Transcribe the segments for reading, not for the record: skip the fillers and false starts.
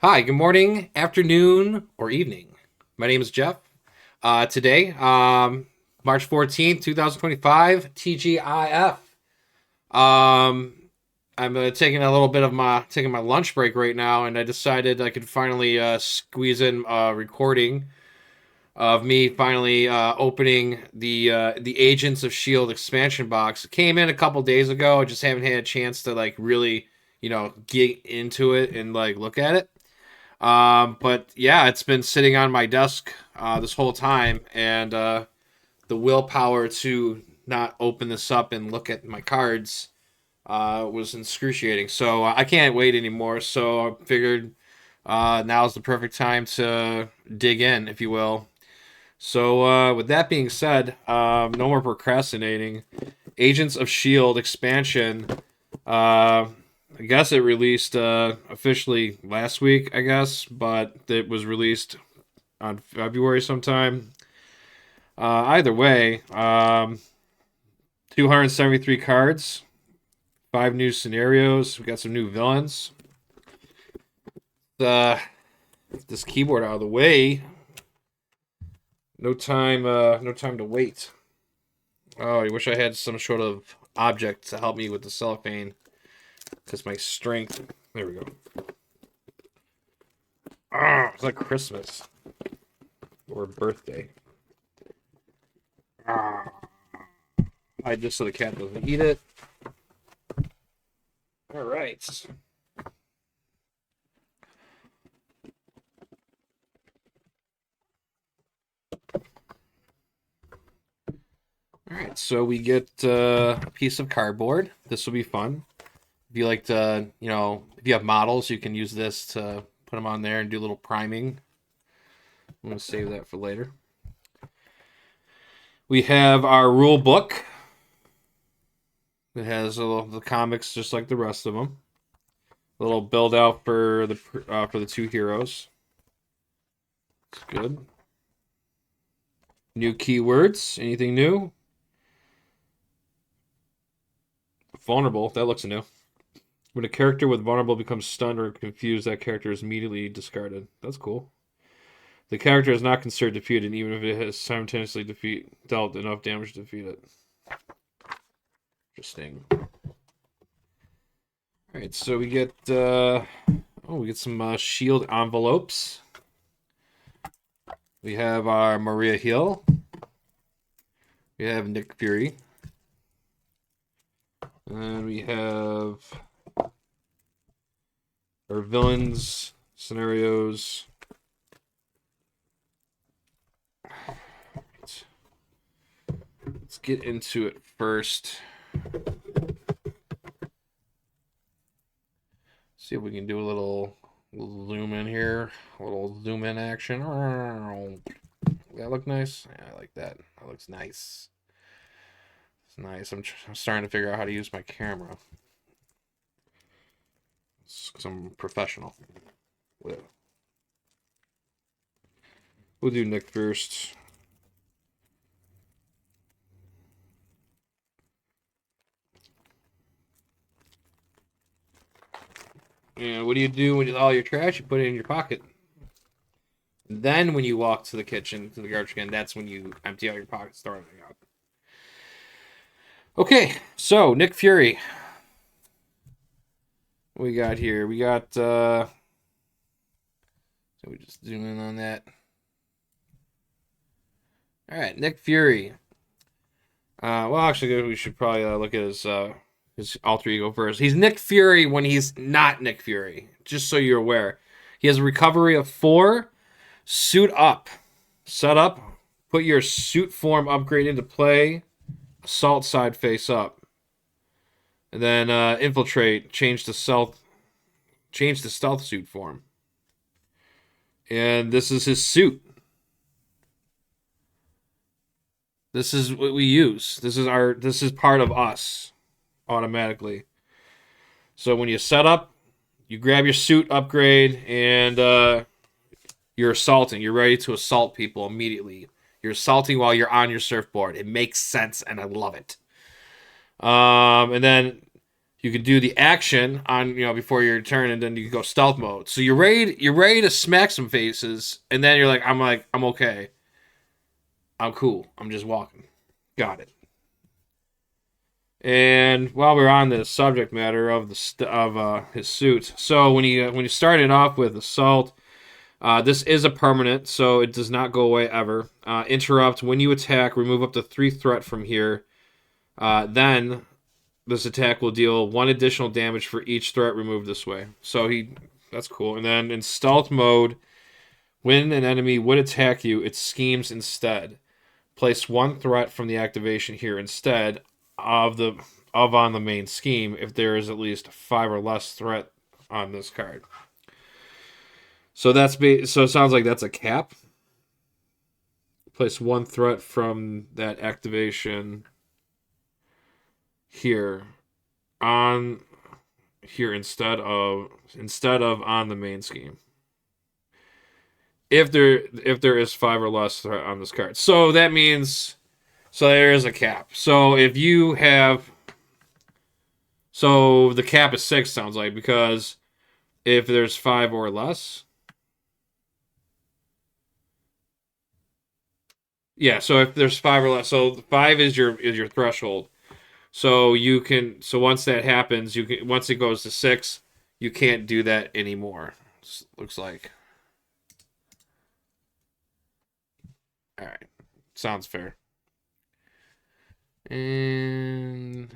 Hi, good morning, afternoon, or evening. My name is Jeff. Today, March 14th, 2025, TGIF. Um, I'm taking a little bit of my lunch break right now, and I decided I could finally squeeze in a recording of me finally opening the Agents of Shield expansion box. It came in a couple days ago. I just haven't had a chance to like really, get into it and like look at it. But yeah, it's been sitting on my desk this whole time, and the willpower to not open this up and look at my cards was excruciating. So I can't wait anymore. So I figured now's the perfect time to dig in, if you will. So with that being said, no more procrastinating. Agents of Shield expansion. Uh, I guess it released officially last week, I guess, but it was released on February sometime. Either way, 273 cards, five new scenarios. We got some new villains. This keyboard out of the way. No time to wait. Oh, I wish I had some sort of object to help me with the cellophane, because my strength. There we go. Ah, it's like Christmas or birthday. Ah. I just so the cat doesn't eat it. All right. All right. So we get a piece of cardboard. This will be fun. If you like to, if you have models, you can use this to put them on there and do a little priming. I'm going to save that for later. We have our rule book. It has the comics just like the rest of them. A little build out for the two heroes. It's good. New keywords. Anything new? Vulnerable. That looks new. When a character with vulnerable becomes stunned or confused, that character is immediately discarded. That's cool. The character is not considered defeated, even if it has simultaneously dealt enough damage to defeat it. Interesting. All right, so we get some shield envelopes. We have our Maria Hill. We have Nick Fury. And we have our villains scenarios. Let's get into it first. See if we can do a little zoom in here. A little zoom in action. That look nice? Yeah, I like that. That looks nice. It's nice. I'm starting to figure out how to use my camera. Because I'm professional. We'll do Nick first. And what do you do with all your trash? You put it in your pocket. Then when you walk to the kitchen, to the garbage can, that's when you empty out your pockets, throw everything out. Okay, so Nick Fury. What we got here? We got so we just zoom in on that. All right, Nick Fury. Well, actually, we should probably look at his alter ego first. He's Nick Fury when he's not Nick Fury. Just so you're aware, he has a recovery of 4. Suit up, set up, put your suit form upgrade into play. Assault side face up, and then infiltrate. Change the stealth suit form. And this is his suit. This is what we use. This is part of us automatically. So when you set up, you grab your suit upgrade and you're assaulting. You're ready to assault people immediately. You're assaulting while you're on your surfboard. It makes sense and I love it. And then you can do the action on before your turn, and then you go stealth mode. So you're ready to smack some faces, and then you're like I'm okay, I'm cool, I'm just walking. Got it. And while we're on the subject matter of his suit, so when you started off with assault, this is a permanent, so it does not go away ever. Interrupt when you attack, remove up to 3 threat from here. Then this attack will deal 1 additional damage for each threat removed this way. So that's cool. And then in stealth mode, when an enemy would attack you, it schemes instead. Place 1 threat from the activation here instead of on the main scheme if there is at least 5 or less threat on this card. So so it sounds like that's a cap. Place 1 threat from that activation here on here instead of on the main scheme. If there is 5 or less threat on this card. So that means there is a cap. So if you have the cap is 6 sounds like, because if there's 5 or less. Yeah, so if there's 5 or less, so 5 is your threshold. So once that happens, once it goes to 6, you can't do that anymore. Looks like. All right. Sounds fair. And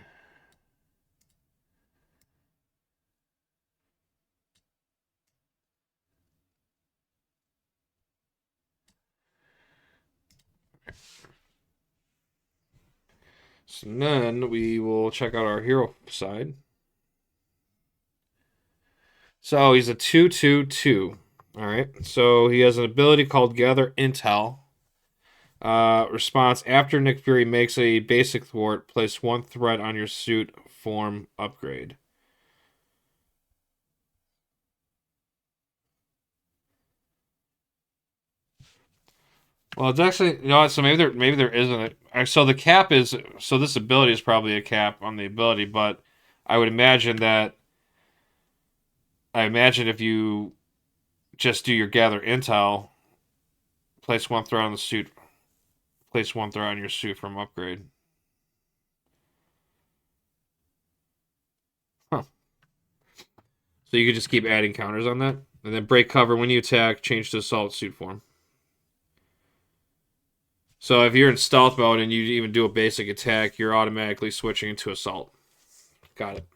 so then we will check out our hero side. So he's a 2/2/2. All right. So he has an ability called Gather Intel. Response: after Nick Fury makes a basic thwart, place 1 threat on your suit form upgrade. Well, it's actually so maybe there isn't so the cap is so this ability is probably a cap on the ability, but I would imagine if you just do your gather intel, place 1 threat on the suit, place 1 threat on your suit from upgrade. Huh. So you could just keep adding counters on that, and then break cover when you attack, change to assault suit form. So if you're in stealth mode and you even do a basic attack, you're automatically switching into assault. Got it.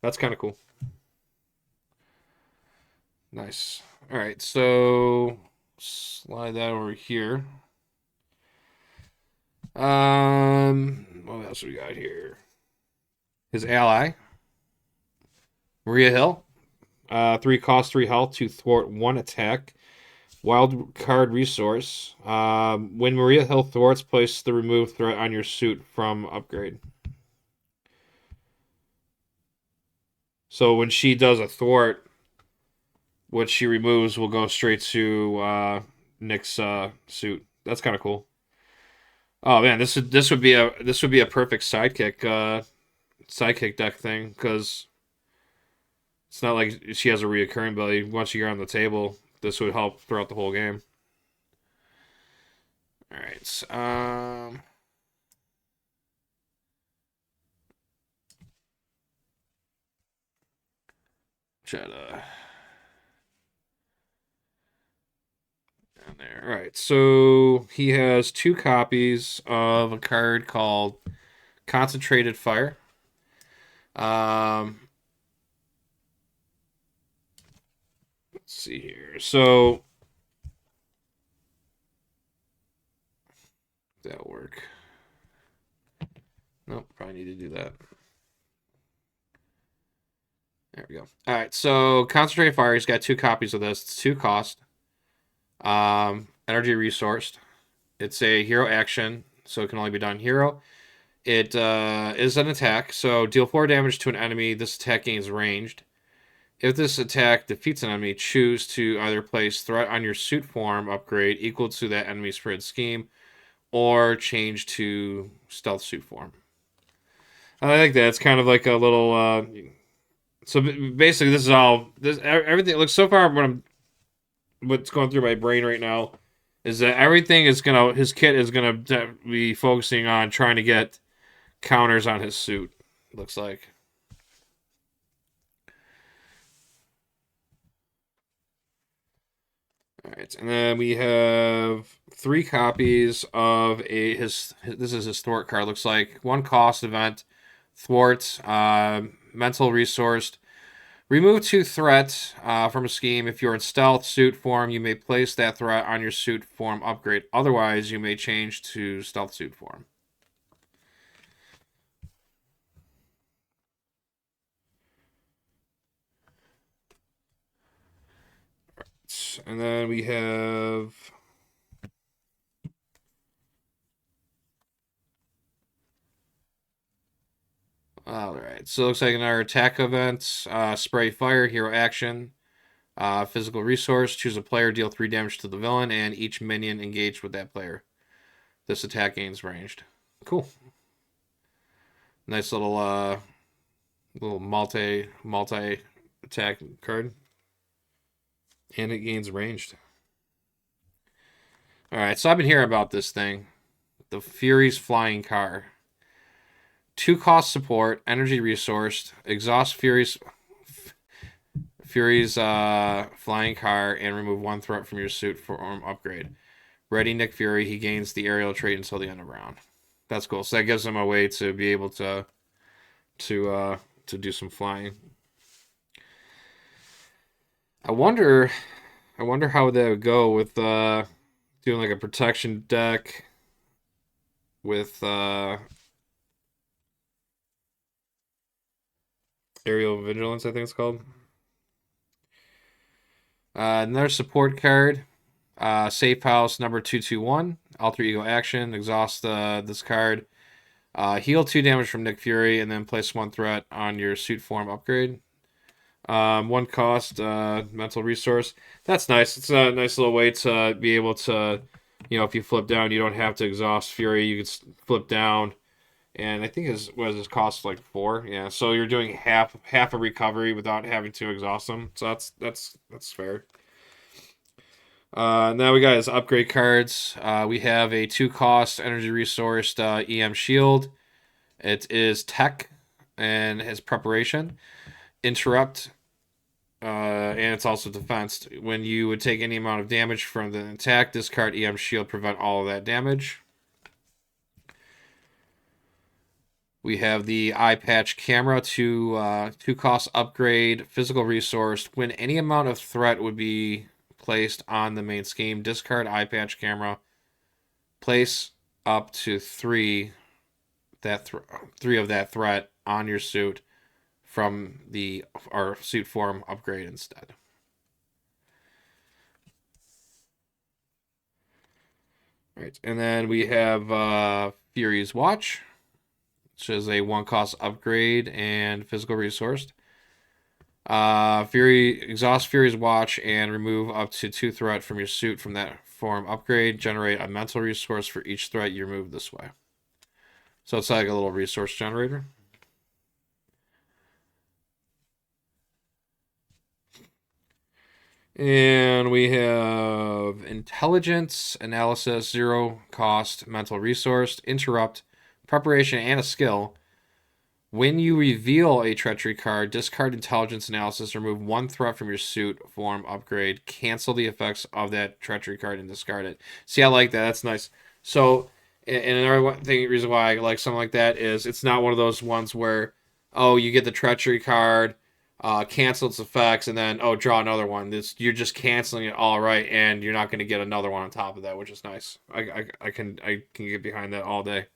That's kind of cool. Nice. All right, so slide that over here. What else we got here? His ally, Maria Hill. 3 cost, 3 health to thwart 1 attack. Wild card resource. When Maria Hill thwarts, place the remove threat on your suit from upgrade. So when she does a thwart, what she removes will go straight to Nick's suit. That's kind of cool. Oh man, this would be a perfect sidekick deck thing, because it's not like she has a reoccurring ability. Once you're on the table, this would help throughout the whole game. All right. Try to down there. All right. So he has 2 copies of a card called Concentrated Fire. Let's see here. So that'll work. Nope, probably need to do that. There we go. All right, so Concentrated Fire, he's got 2 copies of this. It's 2 cost. Energy resourced. It's a hero action, so it can only be done hero. It is an attack, so deal 4 damage to an enemy. This attack gains ranged. If this attack defeats an enemy, choose to either place threat on your suit form upgrade equal to that enemy's spread scheme, or change to stealth suit form. I like that. It's kind of like a little. So basically, this is all. This everything looks so far. What's going through my brain right now is that everything is gonna. His kit is gonna be focusing on trying to get counters on his suit. Looks like. All right, and then we have three copies of his. This is his thwart card. Looks like one cost event, thwart, mental resourced. Remove two threats from a scheme. If you're in stealth suit form, you may place that threat on your suit form upgrade. Otherwise, you may change to stealth suit form. And then we have. All right. So it looks like in our attack events, spray fire, hero action, physical resource, choose a player, deal 3 damage to the villain, and each minion engaged with that player. This attack gains ranged. Cool. Nice little multi attack card. And it gains ranged. Alright, so I've been hearing about this thing. The Fury's flying car. 2 cost support, energy resourced, exhaust Fury's flying car, and remove 1 threat from your suit for arm upgrade. Ready Nick Fury, he gains the aerial trait until the end of round. That's cool. So that gives him a way to be able to do some flying. I wonder how that would go with doing like a protection deck with aerial vigilance, I think it's called. Another support card. Safe House number 221. Alter Ego action. Exhaust this card. Heal 2 damage from Nick Fury, and then place 1 threat on your suit form upgrade. 1 cost, mental resource. That's nice. It's a nice little way to be able to, if you flip down, you don't have to exhaust Fury. You can flip down, and I think his cost like 4. Yeah, so you're doing half a recovery without having to exhaust them. So that's fair. Now we got his upgrade cards. We have a 2 cost energy resource EM shield. It is tech and his preparation. Interrupt, and it's also defense. When you would take any amount of damage from the attack, discard EM shield, prevent all of that damage. We have the eye patch camera to 2 cost upgrade, physical resource. When any amount of threat would be placed on the main scheme, discard eye patch camera. Place up to 3 3 of that threat on your suit from the our suit form upgrade instead. Right, and then we have Fury's Watch, which is a 1 cost upgrade and physical resource. Exhaust Fury's Watch and remove up to 2 threat from your suit from that form upgrade. Generate a mental resource for each threat you remove this way. So it's like a little resource generator. And we have intelligence, analysis, 0 cost, mental resource, interrupt, preparation, and a skill. When you reveal a treachery card, discard intelligence analysis, remove 1 threat from your suit form upgrade, cancel the effects of that treachery card, and discard it. See, I like that. That's nice. So, and another reason why I like something like that is it's not one of those ones where, oh, you get the treachery card, cancel its effects, and then draw another one. You're just canceling it all right, and you're not going to get another one on top of that, which is nice. I can get behind that all day.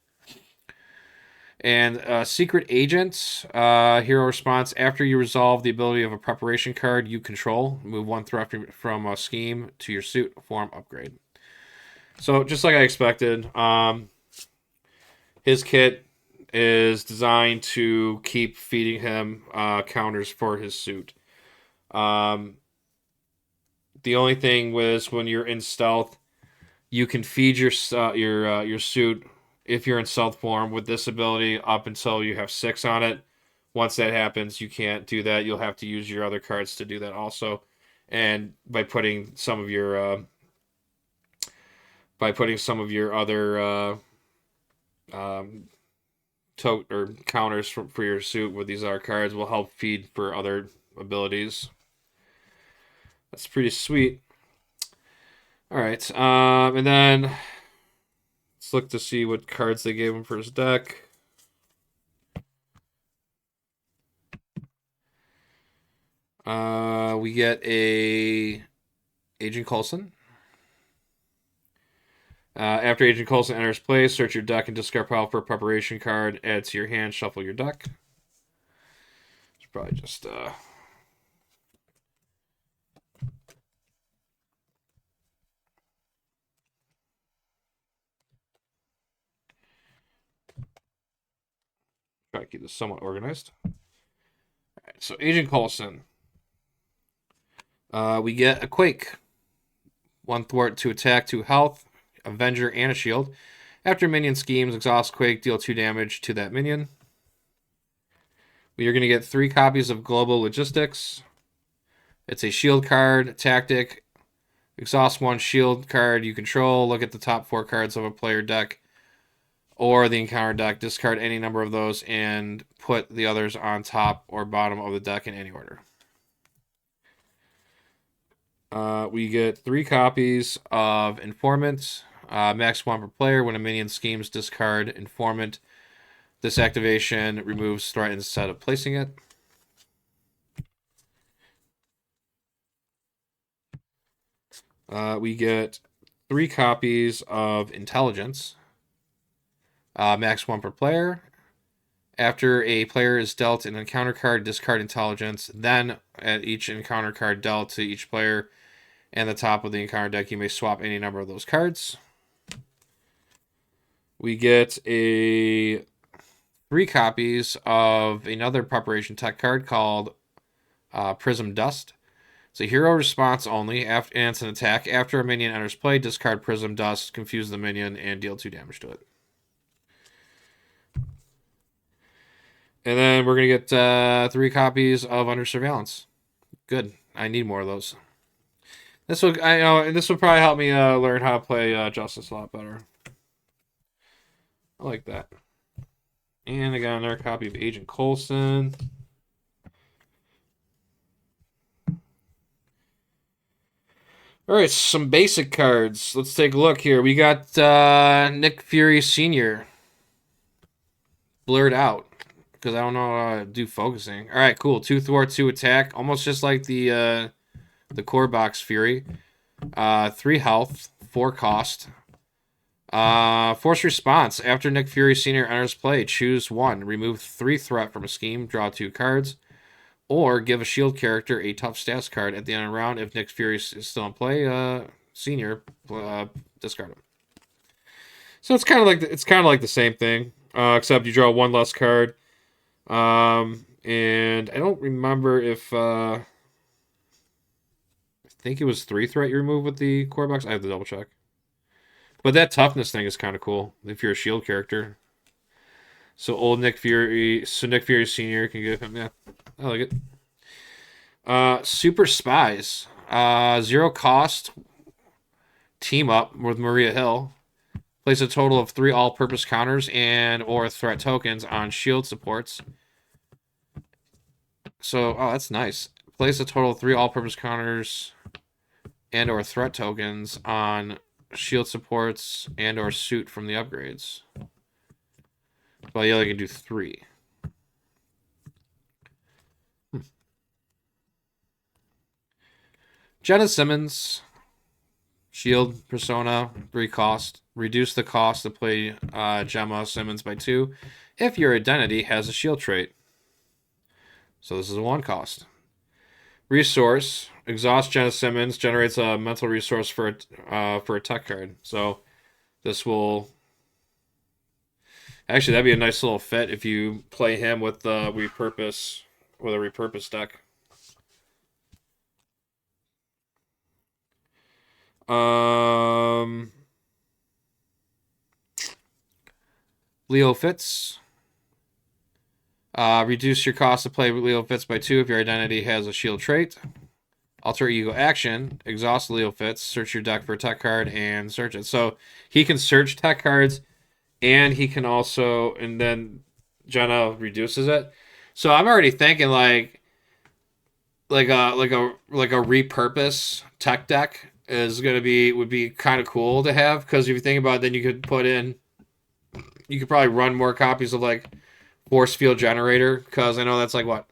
And Secret Agent, hero response. After you resolve the ability of a preparation card you control, move 1 threat from a scheme to your suit form upgrade. So just like I expected, his kit is designed to keep feeding him counters for his suit. The only thing was when you're in stealth, you can feed your suit if you're in Stealth form with this ability up until you have 6 on it. Once that happens, you can't do that. You'll have to use your other cards to do that also. And by putting some of your other um, tote or counters for your suit with these other cards will help feed for other abilities. That's pretty sweet. All right, and then let's look to see what cards they gave him for his deck. We get a Agent Coulson. After Agent Coulson enters play, search your deck and discard pile for a preparation card. Add to your hand, shuffle your deck. It's probably just try to keep this somewhat organized. All right, so Agent Coulson. We get a Quake. 1 thwart, 2 attack, 2 health, Avenger, and a shield. After minion schemes, exhaust Quake, deal 2 damage to that minion. We are going to get 3 copies of Global Logistics. It's a shield card, tactic. Exhaust 1 shield card you control. Look at the top 4 cards of a player deck or the encounter deck. Discard any number of those and put the others on top or bottom of the deck in any order. We get 3 copies of Informant. Max 1 per player. When a minion schemes, discard Informant. This activation removes threat instead of placing it. We get 3 copies of Intelligence. Max 1 per player. After a player is dealt an encounter card, discard Intelligence. Then, at each encounter card dealt to each player and the top of the encounter deck, you may swap any number of those cards. We get 3 copies of another preparation tech card called Prism Dust. It's a hero response only, and it's an attack. After a minion enters play, discard Prism Dust, confuse the minion, and deal 2 damage to it. And then we're going to get 3 copies of Under Surveillance. Good. I need more of those. This will probably help me learn how to play Justice a lot better. I like that. And I got another copy of Agent Coulson. All right, some basic cards. Let's take a look here. We got Nick Fury Sr. blurred out because I don't know how to do focusing. All right, cool. 2 thwart, 2 attack, almost just like the core box Fury. 3 health, 4 cost. Force response. After Nick Fury Sr. enters play, choose 1. Remove 3 threat from a scheme. Draw 2 cards. Or give a shield character a tough stats card at the end of the round. If Nick Fury is still in play, Senior, discard him. So it's kind of like the same thing, except you draw 1 less card. And I don't remember if I think it was 3 threat you remove with the core box. I have to double check. But that toughness thing is kind of cool if you're a shield character. So Nick Fury Senior can give him. Yeah, I like it. Super Spies. 0 cost. Team up with Maria Hill. Place a total of 3 all-purpose counters and or threat tokens on shield supports. So, that's nice. Place a total of 3 all-purpose counters and or threat tokens on shield supports and or suit from the upgrades. Well, you only can do 3. Jenna Simmons, shield persona, 3 cost. Reduce the cost to play Gemma Simmons by 2 if your identity has a shield trait. So this is a 1 cost. Resource. Exhaust Jenna Simmons generates a mental resource for a tech card. So this will actually that'd be a nice little fit if you play him with the repurpose deck. Leo Fitz. Reduce your cost to play Leo Fitz by 2 if your identity has a shield trait. Alter Ego action. Exhaust Leo Fitz. Search your deck for a tech card and search it. So he can search tech cards, and he can also, and then Jenna reduces it. So I'm already thinking like a repurpose tech deck is would be kind of cool to have, because if you think about it, then you could probably run more copies of like Force Field Generator, because I know that's like what,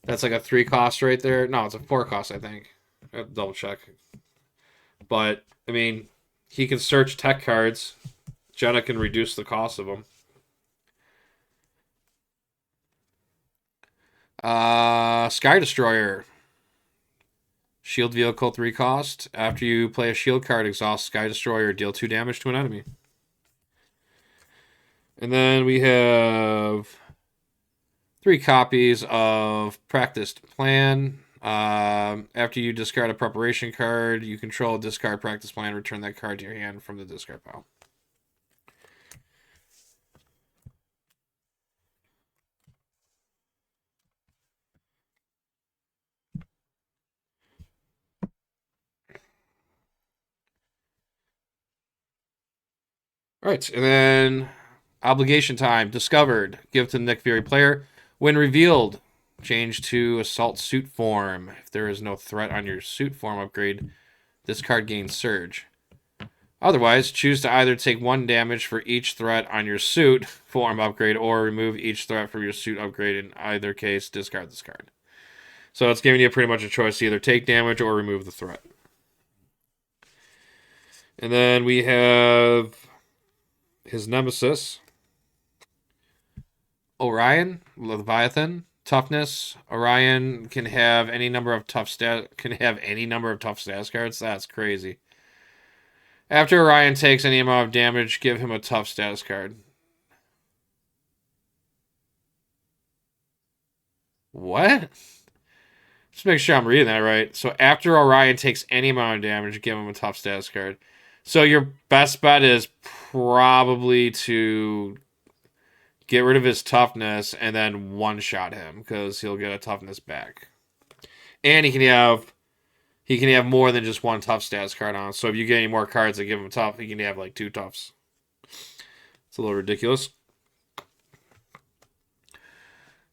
that's like a 3 cost right there. No, it's a 4 cost, I think. I have to double check. But I mean, he can search tech cards. Jenna can reduce the cost of them. Sky Destroyer. Shield vehicle 3 cost. After you play a shield card, exhaust Sky Destroyer, deal 2 damage to an enemy. And then we have 3 copies of Practiced Plan. After you discard a preparation card, you control a discard Practice Plan, return that card to your hand from the discard pile. All right, and then Obligation Time. Discovered. Give to the Nick Fury player. When revealed, change to Assault Suit form. If there is no threat on your suit form upgrade, this card gains Surge. Otherwise, choose to either take 1 damage for each threat on your suit form upgrade, or remove each threat from your suit upgrade. In either case, discard this card. So it's giving you pretty much a choice to either take damage or remove the threat. And then we have his nemesis, Orion, Leviathan. Toughness. Orion can have any number of tough status cards. That's crazy. After Orion takes any amount of damage, give him a tough status card. What? Just make sure I'm reading that right. So after Orion takes any amount of damage, give him a tough status card. So your best bet is probably to get rid of his toughness and then one-shot him, because he'll get a toughness back. And he can have more than just 1 tough status card on. So if you get any more cards that give him tough, he can have like 2 toughs. It's a little ridiculous.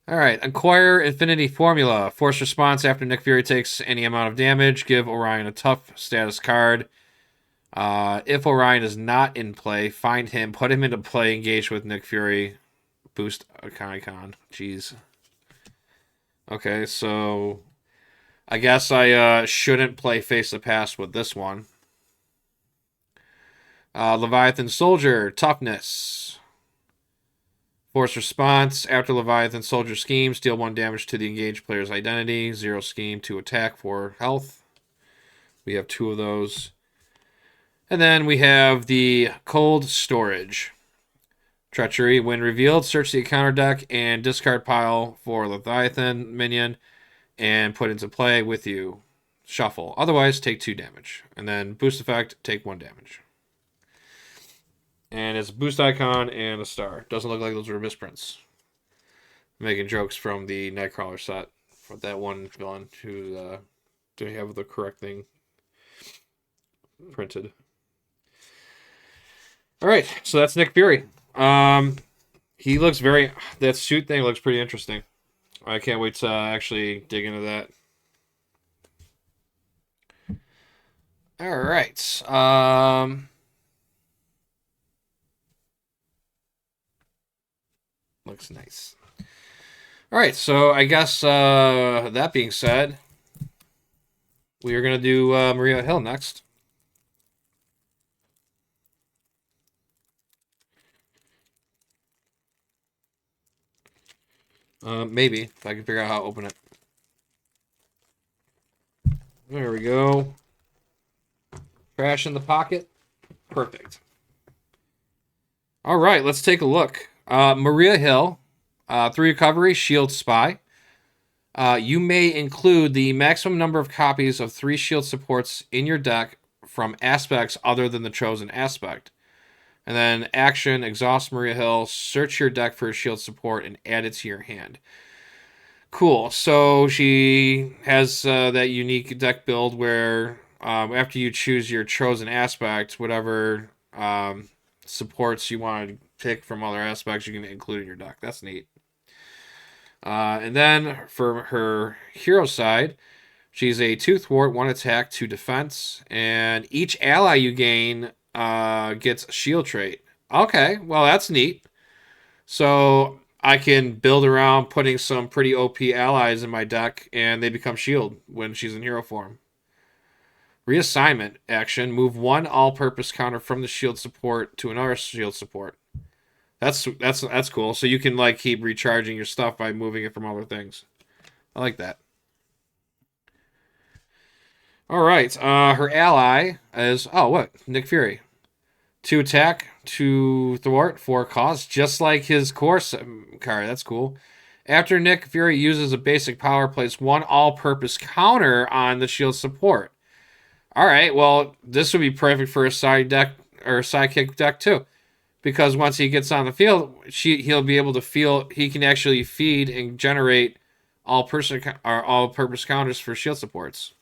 All right, acquire Infinity Formula. Force response after Nick Fury takes any amount of damage. Give Orion a tough status card. If Orion is not in play, find him, put him into play, engage with Nick Fury. Boost icon. Jeez. Okay, so I guess I shouldn't play Face the Past with this one. Leviathan Soldier, Toughness. Force response. After Leviathan Soldier schemes, deal 1 damage to the engaged player's identity. 0 scheme to attack for health. We have 2 of those. And then we have the Cold Storage. Treachery. When revealed, search the encounter deck and discard pile for Leviathan minion and put into play with you. Shuffle. Otherwise, take 2 damage. And then boost effect, take 1 damage. And it's a boost icon and a star. Doesn't look like those were misprints. Making jokes from the Nightcrawler set for that one villain who didn't have the correct thing printed. All right, so that's Nick Fury. He looks that suit thing looks pretty interesting. I can't wait to actually dig into that. All right. Looks nice. All right, so I guess that being said, we are going to do Maria Hill next. Maybe, if I can figure out how to open it. There we go. Trash in the pocket. Perfect. All right, let's take a look. Maria Hill, 3 recovery, shield spy. You may include the maximum number of copies of 3 shield supports in your deck from aspects other than the chosen aspect. And then action, exhaust Maria Hill, search your deck for a shield support and add it to your hand. Cool. So she has that unique deck build where after you choose your chosen aspect, whatever supports you want to pick from other aspects, you can include in your deck. That's neat. And then for her hero side, she's a 2 thwart, 1 attack, 2 defense, and each ally you gain gets a shield trait. Okay, well, that's neat. So I can build around putting some pretty OP allies in my deck, and they become shield when she's in hero form. Reassignment action: move 1 all-purpose counter from the shield support to another shield support. That's cool. So you can like keep recharging your stuff by moving it from other things. I like that. All right. Her ally is what? Nick Fury. 2 attack, 2 thwart, 4 cost, just like his course card. That's cool. After Nick Fury uses a basic power, place 1 all-purpose counter on the shield support. All right. Well, this would be perfect for a side deck or a sidekick deck too, because once he gets on the field, he'll be able to feel. He can actually feed and generate all-purpose counters for shield supports.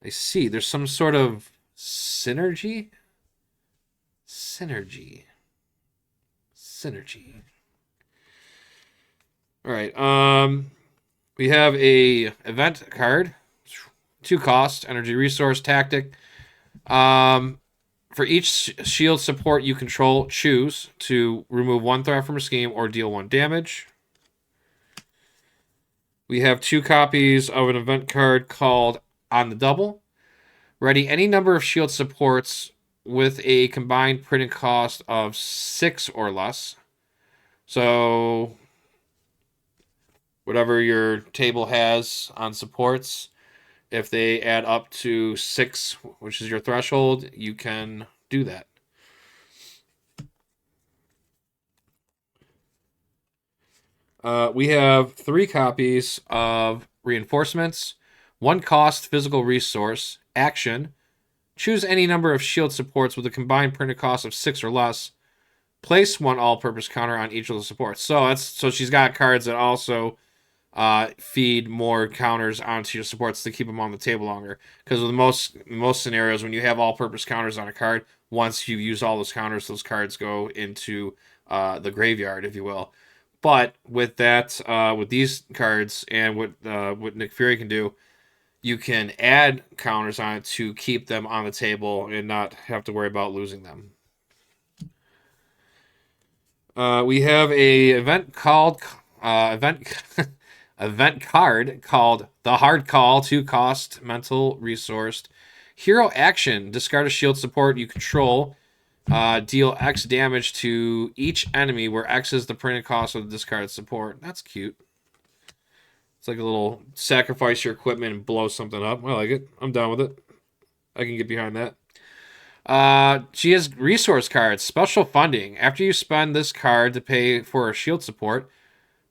I see. There's some sort of synergy. Synergy. All right. We have a event card, 2 cost, energy resource, tactic. For each shield support you control, choose to remove 1 threat from a scheme or deal 1 damage. We have 2 copies of an event card called On the Double. Ready any number of shield supports with a combined printing cost of 6 or less. So whatever your table has on supports, if they add up to 6, which is your threshold, you can do that. We have 3 copies of reinforcements, 1 cost physical resource, action. Choose any number of shield supports with a combined printed cost of 6 or less. Place 1 all-purpose counter on each of the supports. So she's got cards that also feed more counters onto your supports to keep them on the table longer. Because with most scenarios, when you have all-purpose counters on a card, once you use all those counters, those cards go into the graveyard, if you will. But with that, with these cards and what Nick Fury can do, you can add counters on it to keep them on the table and not have to worry about losing them. We have a event called event card called the Hard Call, 2 cost, mental resourced. Hero action: discard a shield support you control. Deal X damage to each enemy, where X is the printed cost of the discarded support. That's cute. It's like a little sacrifice your equipment and blow something up. I like it. I'm down with it. I can get behind that. She has resource cards. Special funding. After you spend this card to pay for a shield support,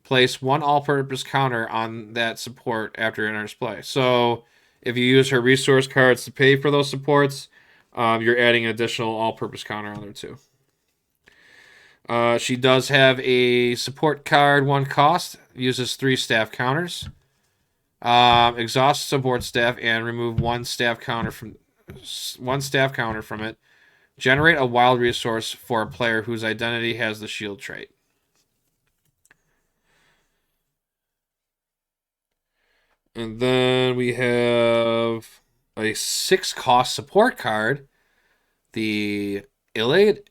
place 1 all-purpose counter on that support after it enters play. So if you use her resource cards to pay for those supports, you're adding an additional all-purpose counter on there too. She does have a support card, 1 cost. Uses 3 staff counters. Exhaust support staff and remove 1 staff counter from it. Generate a wild resource for a player whose identity has the shield trait. And then we have a 6 cost support card. The Illid.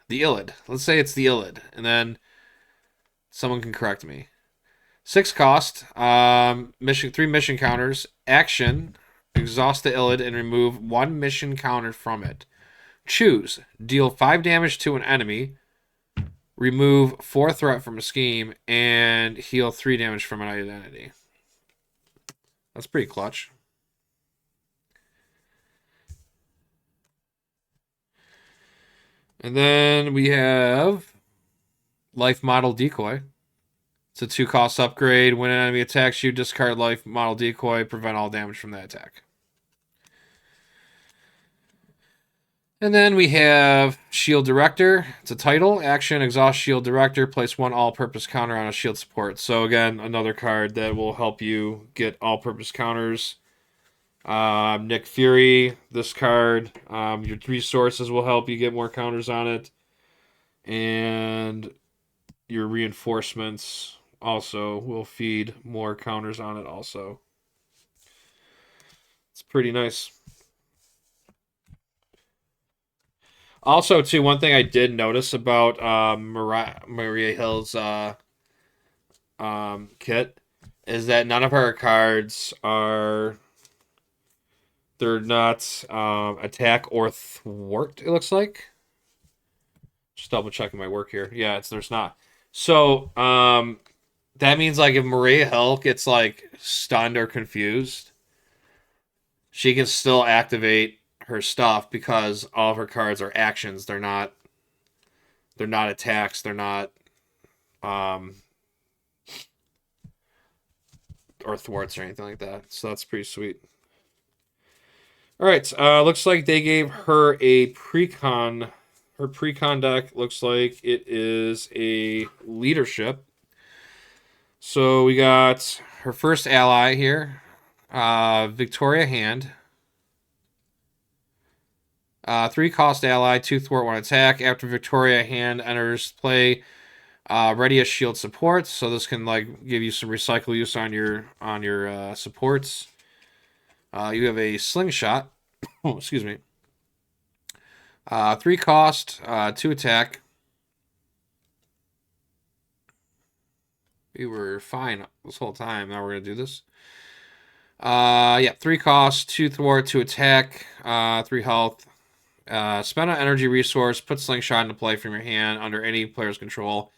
The Illid. Let's say it's the Illid. And then someone can correct me. 6 cost. Mission 3 mission counters. Action. Exhaust the Illid and remove 1 mission counter from it. Choose. Deal 5 damage to an enemy. Remove 4 threat from a scheme. And heal 3 damage from an identity. That's pretty clutch. And then we have Life Model Decoy. It's a 2 cost upgrade. When an enemy attacks you, discard Life Model Decoy. Prevent all damage from that attack. And then we have Shield Director. It's a title. Action, exhaust Shield Director. Place one all-purpose counter on a shield support. So again, another card that will help you get all-purpose counters. Nick Fury, this card. Your resources will help you get more counters on it. And your reinforcements also will feed more counters on it also. It's pretty nice. Also, too, one thing I did notice about Maria Hill's kit is that none of her cards are they're not attack or thwart. It looks like. Just double checking my work here. Yeah, there's not. So that means like if Maria Hill gets like stunned or confused, she can still activate her stuff because all of her cards are actions. They're not attacks. They're not um or thwarts or anything like that. So that's pretty sweet. All right. Looks like they gave her a precon. Her precon deck looks like it is a leadership. So we got her first ally here, Victoria Hand. 3 cost ally, 2 thwart, 1 attack. After Victoria Hand enters play, ready as shield supports. So this can like give you some recycle use on your supports. You have a slingshot. Oh, excuse me. 3 cost, 2 attack. We were fine this whole time. Now we're gonna do this. Yeah, 3 cost, 2 thwart, 2 attack, 3 health. Spend an energy resource, put Slingshot into play from your hand under any player's control.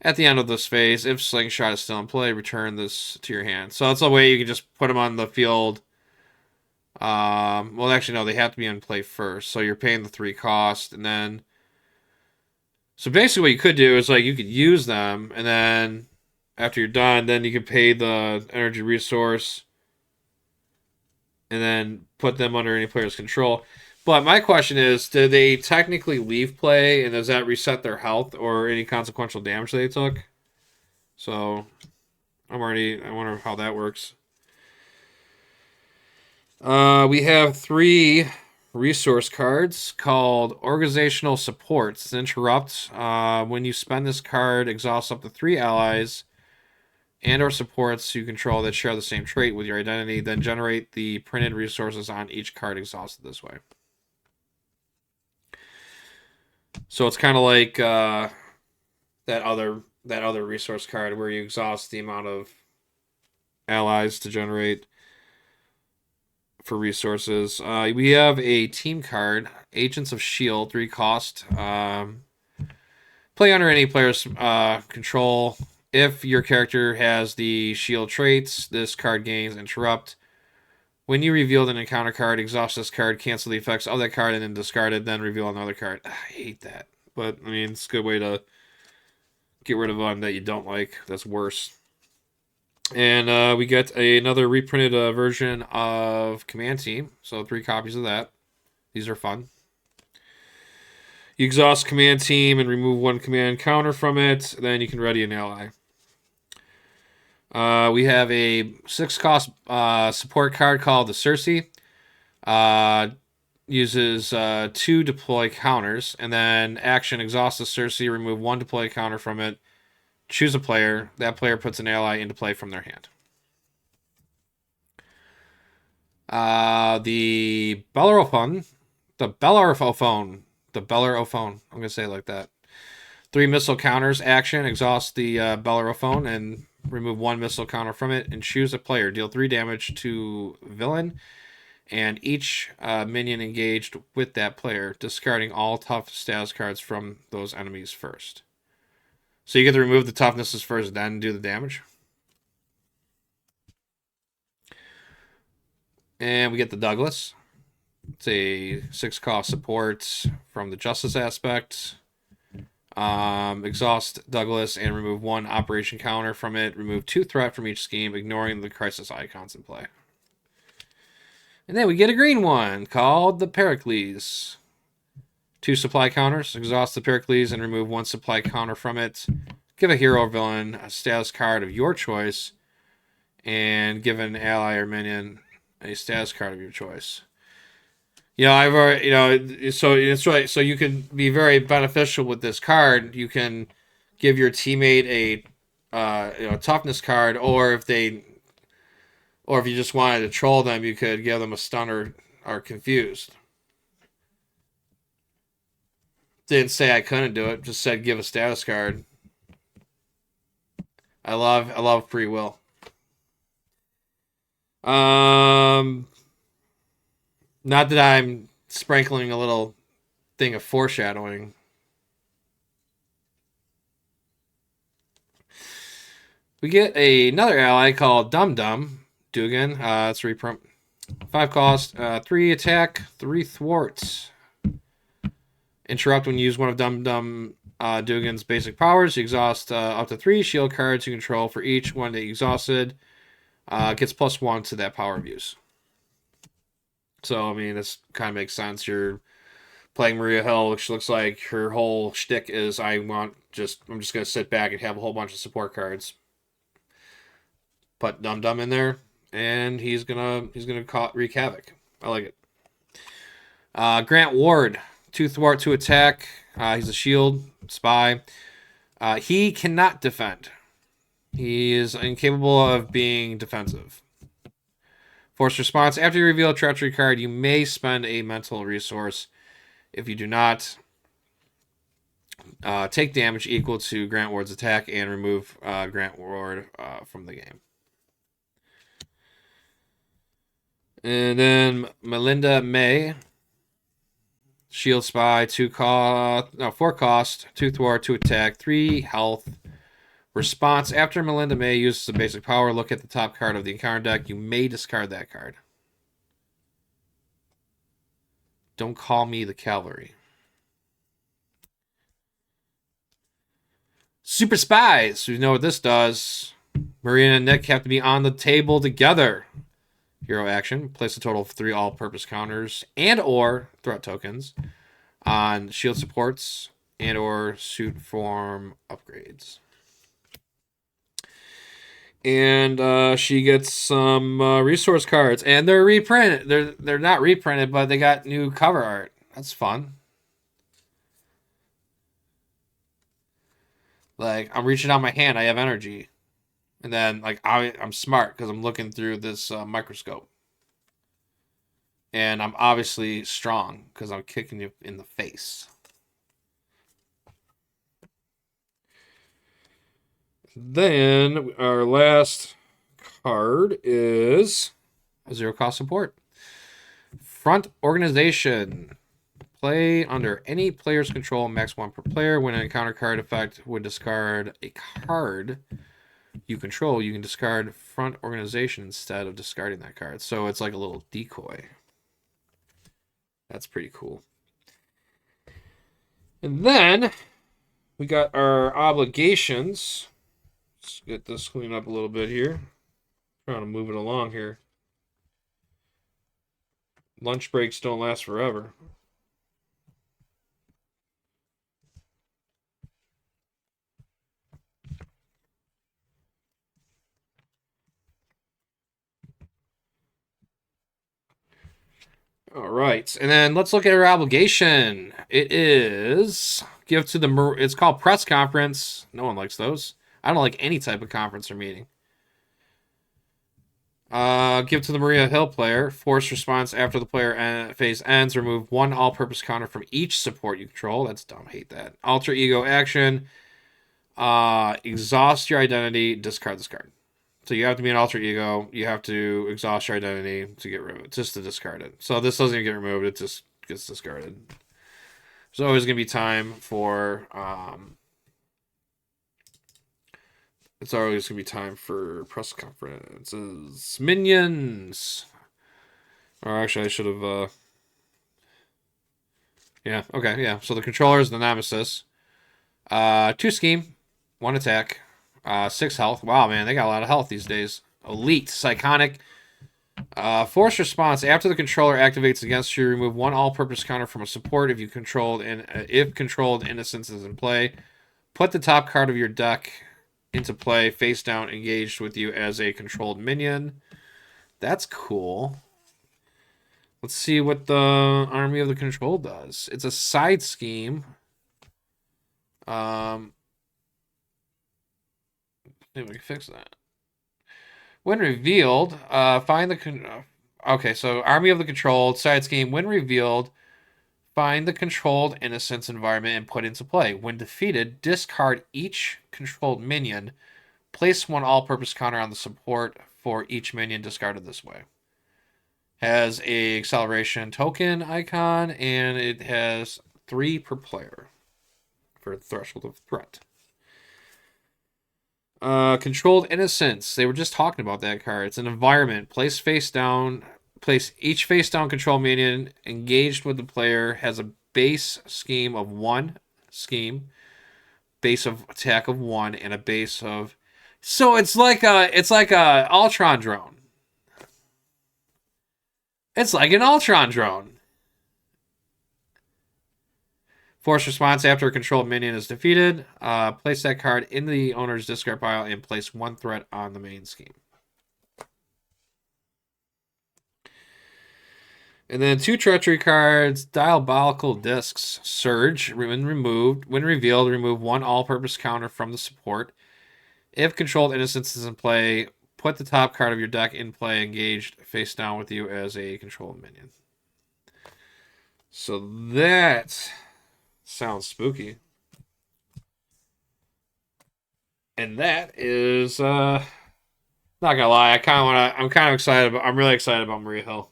At the end of this phase, if Slingshot is still in play, return this to your hand. So that's a way you can just put them on the field. Well, actually, no, they have to be in play first. So you're paying the 3 cost, and then. So basically, what you could do is like you could use them, and then after you're done, then you could pay the energy resource, and then put them under any player's control. But my question is, do they technically leave play, and does that reset their health or any consequential damage they took? So I wonder how that works. We have 3 resource cards called Organizational Supports. Interrupt. When you spend this card, exhaust up to 3 allies and or supports you control that share the same trait with your identity, then generate the printed resources on each card exhausted this way. So it's kind of like that other resource card where you exhaust the amount of allies to generate for resources. We have a team card, Agents of S.H.I.E.L.D. 3 cost. Play under any player's control. If your character has the shield traits, this card gains interrupt. When you reveal an encounter card, exhaust this card, cancel the effects of that card, and then discard it, then reveal another card. I hate that. But, I mean, it's a good way to get rid of one that you don't like. That's worse. And we get another reprinted version of Command Team. So 3 copies of that. These are fun. You exhaust Command Team and remove 1 command counter from it. Then you can ready an ally. We have a 6 cost support card called the S.H.I.E.L.D. Uses 2 deploy counters, and then action exhaust the S.H.I.E.L.D., remove 1 deploy counter from it, choose a player. That player puts an ally into play from their hand. The Bellerophone. I'm gonna say it like that. 3 missile counters. Action. Exhaust the Bellerophone and remove 1 missile counter from it, and choose a player. Deal 3 damage to villain and each minion engaged with that player, discarding all tough status cards from those enemies first. So you get to remove the toughnesses first, then do the damage. And we get the Douglas. It's a 6 cost support from the justice aspect. Exhaust Douglas and remove 1 operation counter from it. Remove 2 threat from each scheme, ignoring the crisis icons in play. And then we get a green one called the Pericles. 2 supply counters. Exhaust the Pericles and remove 1 supply counter from it. Give a hero or villain a status card of your choice, and give an ally or minion a status card of your choice. I've already, so it's right. So you can be very beneficial with this card. You can give your teammate a toughness card, or if you just wanted to troll them, you could give them a stun or confused. Didn't say I couldn't do it. Just said give a status card. I love free will. Not that I'm sprinkling a little thing of foreshadowing. We get another ally called Dum Dum Dugan. It's 5 cost, 3 attack, 3 thwarts. Interrupt when you use one of Dum Dum Dugan's basic powers. You exhaust up to 3 shield cards you control for each one that you exhausted. Gets +1 to that power of use. So, I mean, this kind of makes sense. You're playing Maria Hill, which looks like her whole shtick is I'm just going to sit back and have a whole bunch of support cards. Put Dum Dum in there, and he's gonna wreak havoc. I like it. Grant Ward, 2 thwart, 2 attack. He's a shield spy. He cannot defend. He is incapable of being defensive. Force response. After you reveal a treachery card, you may spend a mental resource. If you do not, take damage equal to Grant Ward's attack and remove Grant Ward from the game. And then Melinda May, shield spy, 4 cost, 2 thwart, 2 attack, 3 health. Response. After Melinda May uses a basic power, look at the top card of the encounter deck. You may discard that card. Don't call me the cavalry. Super Spies. We know what this does. Maria and Nick have to be on the table together. Hero action. Place a total of 3 all-purpose counters and or threat tokens on shield supports and or suit form upgrades. And she gets some resource cards, and they're reprinted. They're not reprinted, but they got new cover art. That's fun. Like, I'm reaching out my hand, I have energy, and then like I'm smart because I'm looking through this microscope, and I'm obviously strong because I'm kicking you in the face. Then our last card is a 0 cost support. Front Organization. Play under any player's control, max 1 per player. When an encounter card effect would discard a card you control, you can discard Front Organization instead of discarding that card. So it's like a little decoy. That's pretty cool. And then we got our obligations. Let's get this cleaned up a little bit here. Trying to move it along here. Lunch breaks don't last forever. All right, and then let's look at our obligation. It is give to the. It's called press conference. No one likes those. I don't like any type of conference or meeting. Give to the Maria Hill player. Force response after the player phase ends. Remove 1 all-purpose counter from each support you control. That's dumb. Hate that. Alter ego action. Exhaust your identity. Discard this card. So you have to be an alter ego. You have to exhaust your identity to get rid of it, just to discard it. So this doesn't even get removed. It just gets discarded. There's always going to be time for... it's always going to be time for press conferences. Minions! Or actually, I should have... yeah, okay, yeah. So the controller is the Nemesis. 2 scheme, 1 attack. 6 health. Wow, man, they got a lot of health these days. Elite, Psychonic. Force response. After the controller activates against you, remove one all-purpose counter from a support if you controlled and if controlled innocence is in play. Put the top card of your deck into play, face down, engaged with you as a controlled minion. That's cool. Let's see what the Army of the Control does. It's a side scheme. Maybe we can fix that. When revealed, find the. Okay, so Army of the Controlled, side scheme. When revealed, find the controlled innocence environment and put into play. When defeated, discard each controlled minion. Place one all-purpose counter on the support for each minion discarded this way. Has a acceleration token icon, and it has 3 per player for threshold of threat. Controlled innocence. They were just talking about that card. It's an environment. Place face down. Place each face down control minion engaged with the player has a base scheme of 1 scheme, base of attack of 1, and a base of. So it's like a Ultron drone. It's like an Ultron drone. Force response after a controlled minion is defeated. Place that card in the owner's discard pile and place 1 threat on the main scheme. And then 2 treachery cards, Diabolical Discs, Surge. When removed, when revealed, remove 1 all-purpose counter from the support. If controlled innocence is in play, put the top card of your deck in play, engaged, face down with you as a controlled minion. So that sounds spooky. And that is not gonna lie, I'm kind of excited I'm really excited about Maria Hill.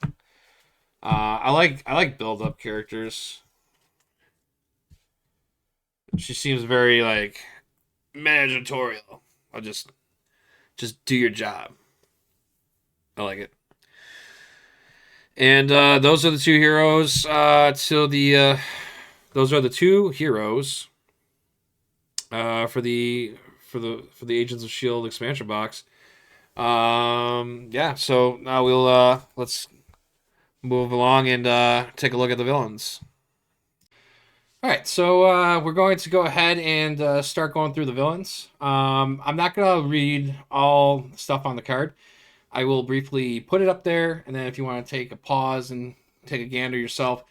I like build up characters. She seems very like managerial. I'll just do your job. I like it. And those are the 2 heroes. Those are the 2 heroes for the Agents of S.H.I.E.L.D. expansion box. Yeah. So now let's move along and take a look at the villains. All right, so we're going to go ahead and start going through the villains. I'm not going to read all stuff on the card. I will briefly put it up there, and then if you want to take a pause and take a gander yourself,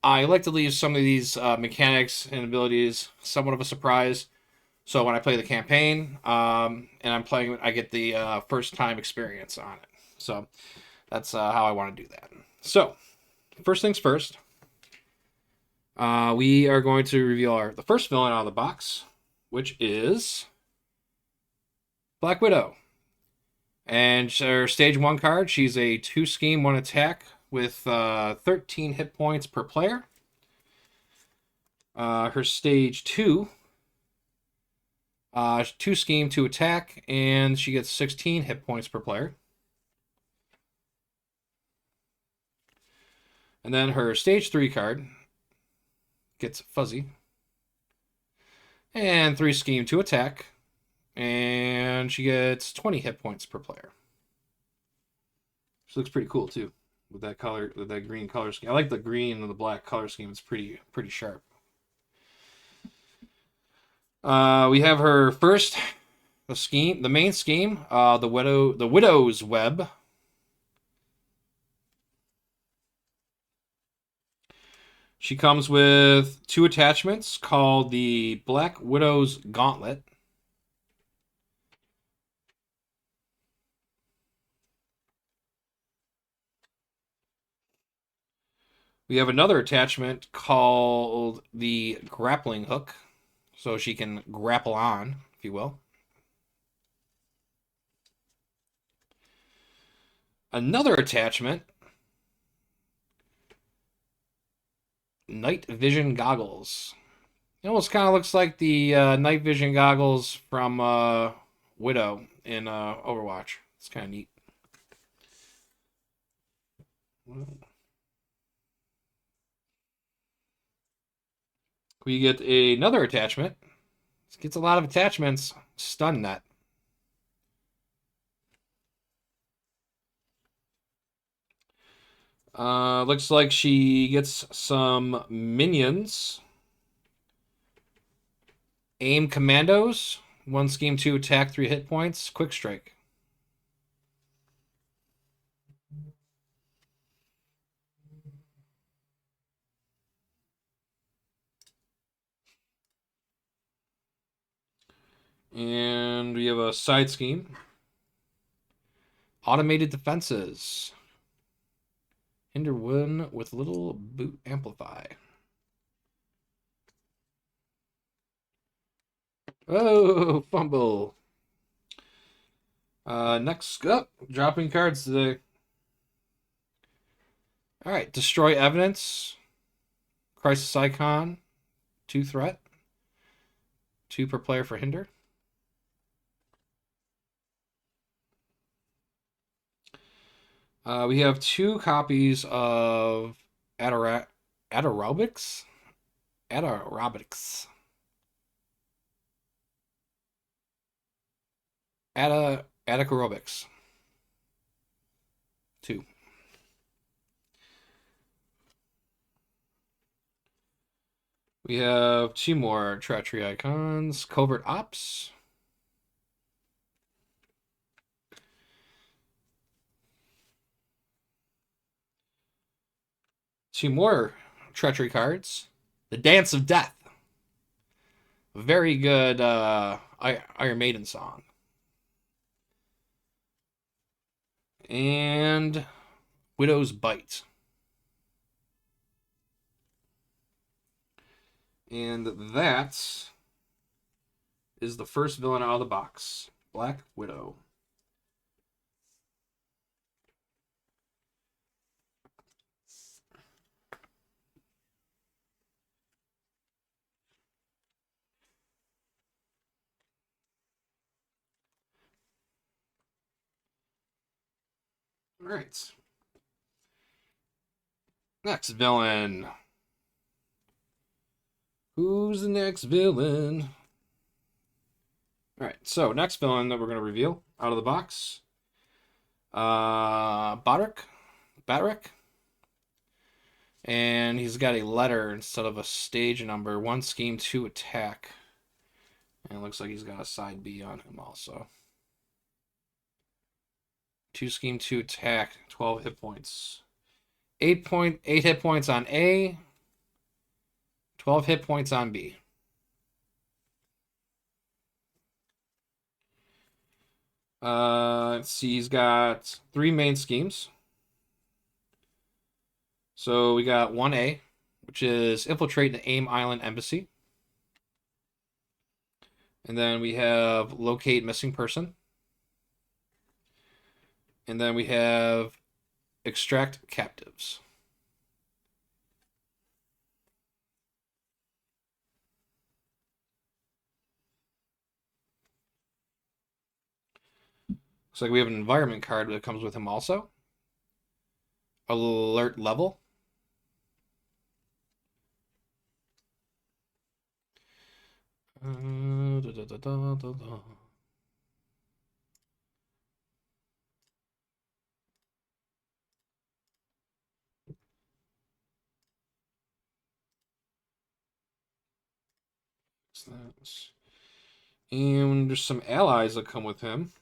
I like to leave some of these mechanics and abilities somewhat of a surprise. So when I play the campaign and I'm playing, I get the first time experience on it. So that's how I want to do that. So first things first. We are going to reveal the first villain out of the box, which is Black Widow. And her stage 1 card, she's a 2 scheme, 1 attack with 13 hit points per player. Her stage 2, 2 scheme, 2 attack, and she gets 16 hit points per player. And then her stage 3 card gets Fuzzy. And 3 scheme, 2 attack. And she gets 20 hit points per player. She looks pretty cool too, with that color, with that green color scheme. I like the green and the black color scheme. It's pretty sharp. We have her first, the main scheme, the Widow's Web. She comes with 2 attachments called the Black Widow's Gauntlet. We have another attachment called the Grappling Hook, so she can grapple on, if you will. Another attachment, Night Vision Goggles. It almost kind of looks like the night vision goggles from Widow in Overwatch. It's kind of neat. We get another attachment. This gets a lot of attachments. Stun Net. Looks like she gets some minions. Aim commandos. One scheme, two attack, three hit points. Quick strike. And we have a side scheme. Automated defenses. Hinder one with little boot amplify. Oh, fumble. Next up, dropping cards today. All right, destroy evidence. Crisis icon. Two threat. Two per player for hinder. We have two copies of Adarobics. Adarobics. Adarobics. Two. We have two more treachery icons. Covert Ops. Two more treachery cards. The Dance of Death. Very good Iron Maiden song. And Widow's Bite. And that is the first villain out of the box. Black Widow. All right. Next villain. Who's the next villain? All right. So next villain that we're gonna reveal out of the box. Batrick. And he's got a letter instead of a stage number. One scheme, two attack. And it looks like he's got a side B on him also. Two scheme, two attack, 12 hit points. 8 hit points on A, 12 hit points on B. Let's see, he's got three main schemes. So we got 1A, which is infiltrate the AIM Island Embassy. And then we have locate missing person. And then we have extract captives. Looks like we have an environment card that comes with him also. Alert level. Da, da, da, da, da, da. And there's some allies that come with him.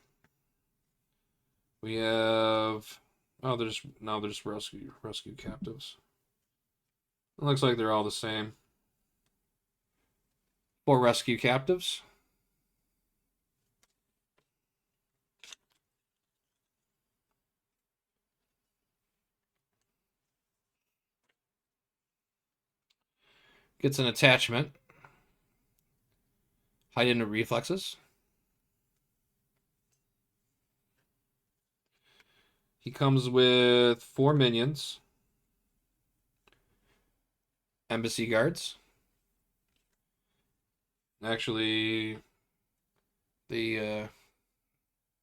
We have there's rescue captives. It looks like they're all the same. 4 rescue captives. Gets an attachment. Heightened reflexes. He comes with 4 minions. Embassy guards. Actually, the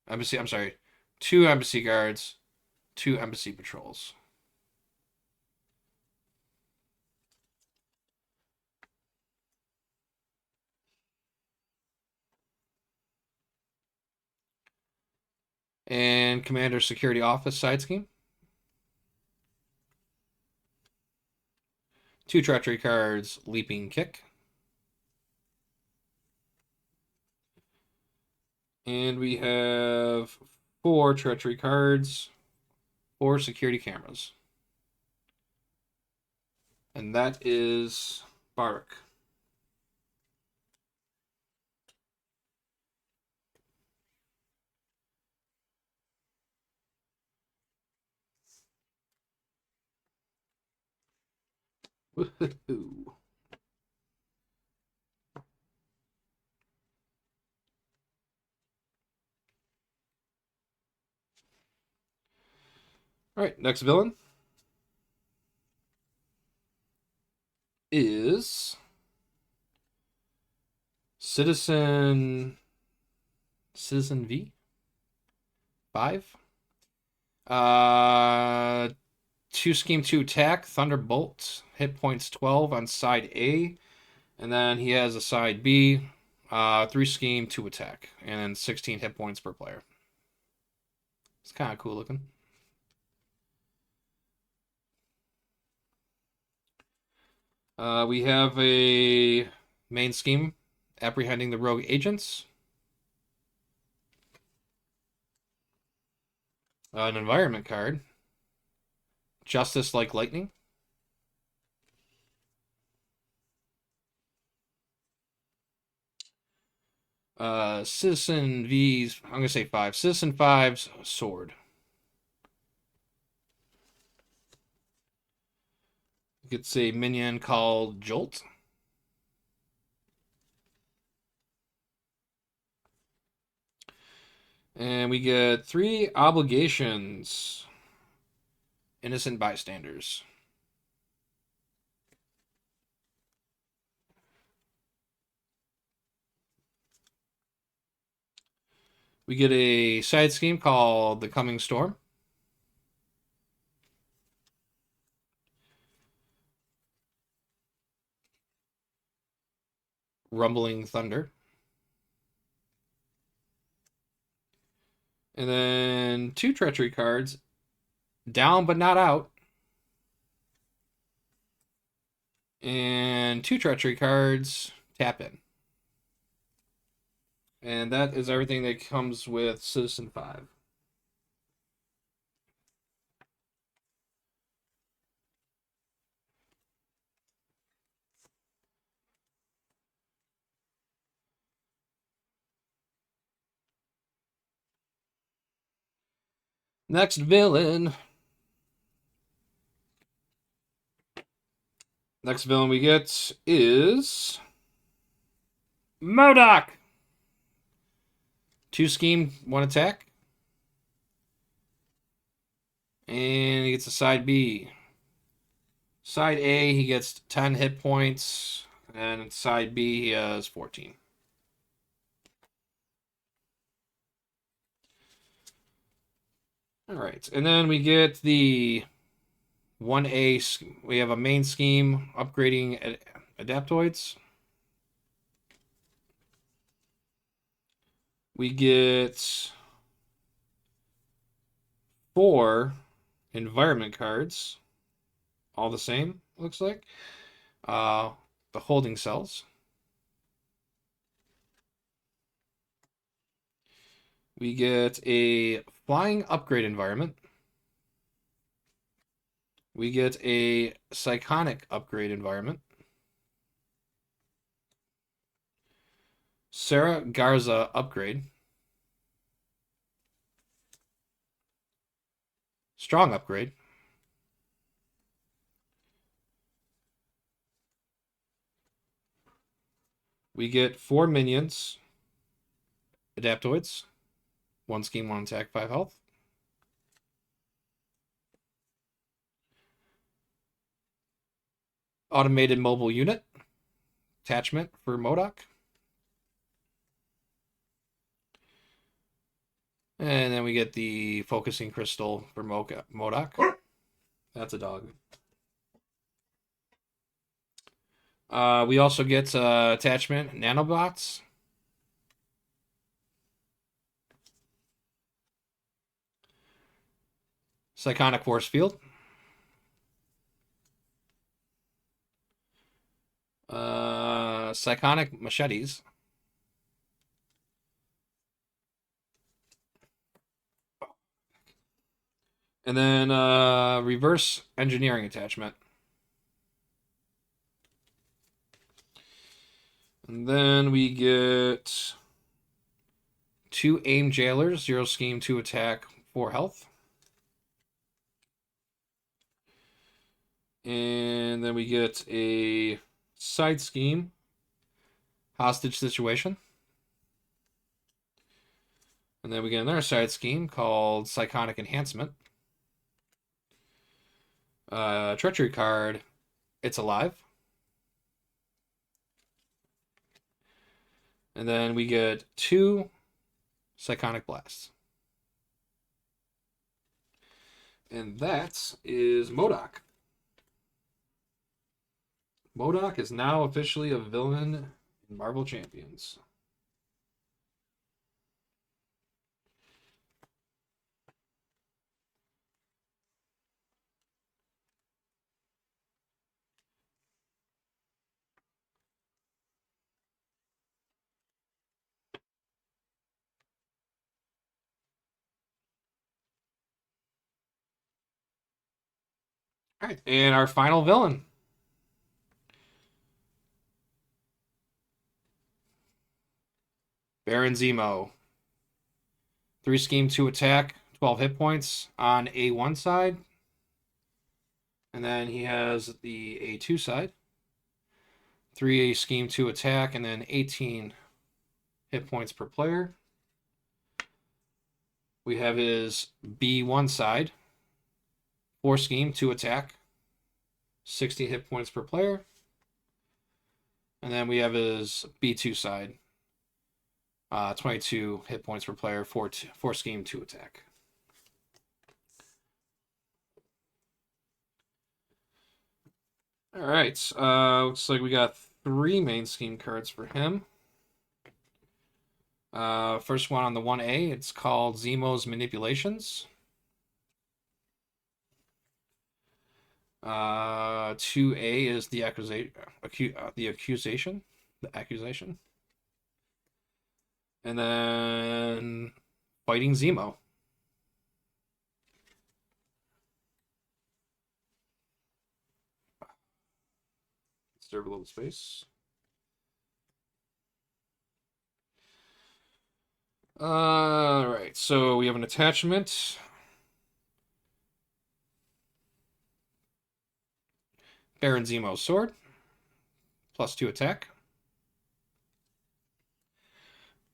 embassy. I'm sorry, 2 embassy guards, 2 embassy patrols. And Commander Security Office side scheme. 2 treachery cards, Leaping Kick. And we have 4 treachery cards, 4 security cameras. And that is Barak. Woohoo. All right, next villain is Citizen V 5. 2 scheme 2 attack, Thunderbolt, hit points 12 on side A, and then he has a side B, 3 scheme 2 attack, and then 16 hit points per player. It's kind of cool looking. We have a main scheme, apprehending the rogue agents. An environment card, Justice Like Lightning. Citizen V's, I'm gonna say 5. Citizen 5's Sword. Gets a minion called Jolt. And we get 3 obligations. Innocent bystanders. We get a side scheme called The Coming Storm. Rumbling Thunder. And then 2 treachery cards. Down but not out. And 2 treachery cards. Tap in. And that is everything that comes with Citizen 5. Next villain. Next villain we get is MODOK. 2 scheme, 1 attack. And he gets a side B. Side A, he gets 10 hit points. And side B, he has 14. All right. And then we get the 1A. We have a main scheme upgrading adaptoids. We get 4 environment cards. All the same, looks like. The holding cells. We get a flying upgrade environment. We get a psychonic upgrade environment. Sarah Garza upgrade. Strong upgrade. We get 4 minions. Adaptoids. 1 scheme, 1 attack, 5 health. Automated mobile unit. Attachment for MODOK. And then we get the focusing crystal for MODOK. That's a dog. We also get attachment nanobots. Psychonic force field. Psychonic Machetes. And then reverse engineering attachment. And then we get 2 aim jailers, 0 scheme, 2 attack, 4 health. And then we get a side scheme, hostage situation. And then we get another side scheme called Psychonic Enhancement. Treachery card, It's Alive. And then we get 2 Psychonic Blasts. And that is MODOK. MODOK is now officially a villain in Marvel Champions. All right, and our final villain. Baron Zemo. 3 scheme, 2 attack, 12 hit points on A1 side. And then he has the A2 side. 3 scheme, 2 attack, and then 18 hit points per player. We have his B1 side. 4 scheme, 2 attack, 60 hit points per player. And then we have his B2 side. 22 hit points per player, 4 scheme, 2 attack. All right. Looks like we got 3 main scheme cards for him. First one on the 1A, it's called Zemo's Manipulations. 2A is the accusation. And then Fighting Zemo. Serve a little space. All right, so we have an attachment. Baron Zemo's sword. +2 attack.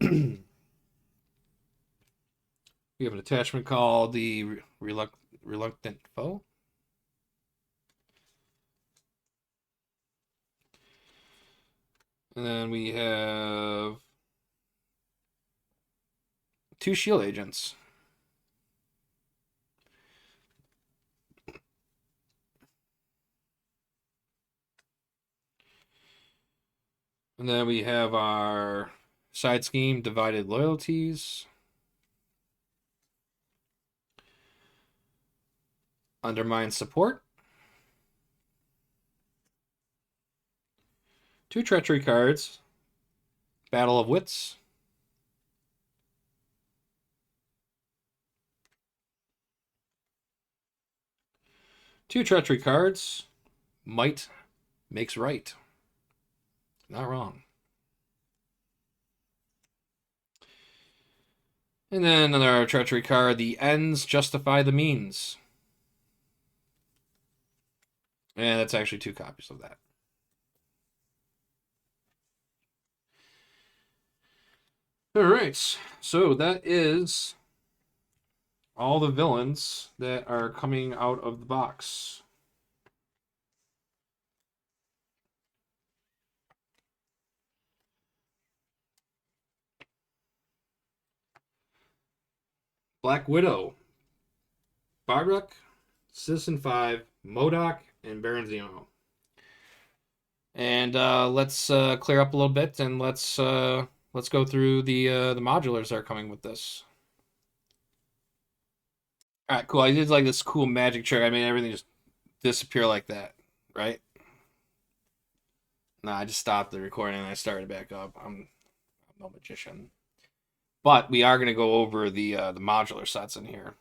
We have an attachment called the Reluctant Foe. And then we have 2 shield agents. And then we have our side scheme, Divided Loyalties. Undermine Support. 2 treachery cards. Battle of Wits. Two treachery cards. Might makes right. Not wrong. And then another treachery card. The ends justify the means. And that's actually 2 copies of that. All right. So that is all the villains that are coming out of the box. Black Widow, Bardock, Citizen 5, MODOK, and Baron Zemo. And let's clear up a little bit, and let's go through the modulars that are coming with this. All right, cool. I did like this cool magic trick. I made everything just disappear like that, right? No, I just stopped the recording and I started back up. I'm no magician. But we are going to go over the modular sets in here.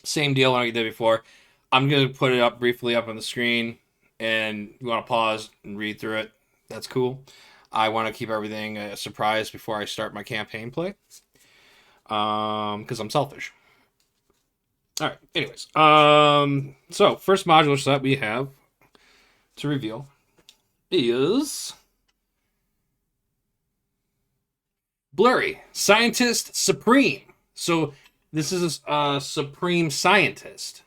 Same deal like I did before. I'm going to put it up briefly up on the screen, and you want to pause and read through it. That's cool. I want to keep everything a surprise before I start my campaign play, because I'm selfish. All right. Anyways, so first modular set we have to reveal is Blurry Scientist Supreme. So this is a supreme scientist.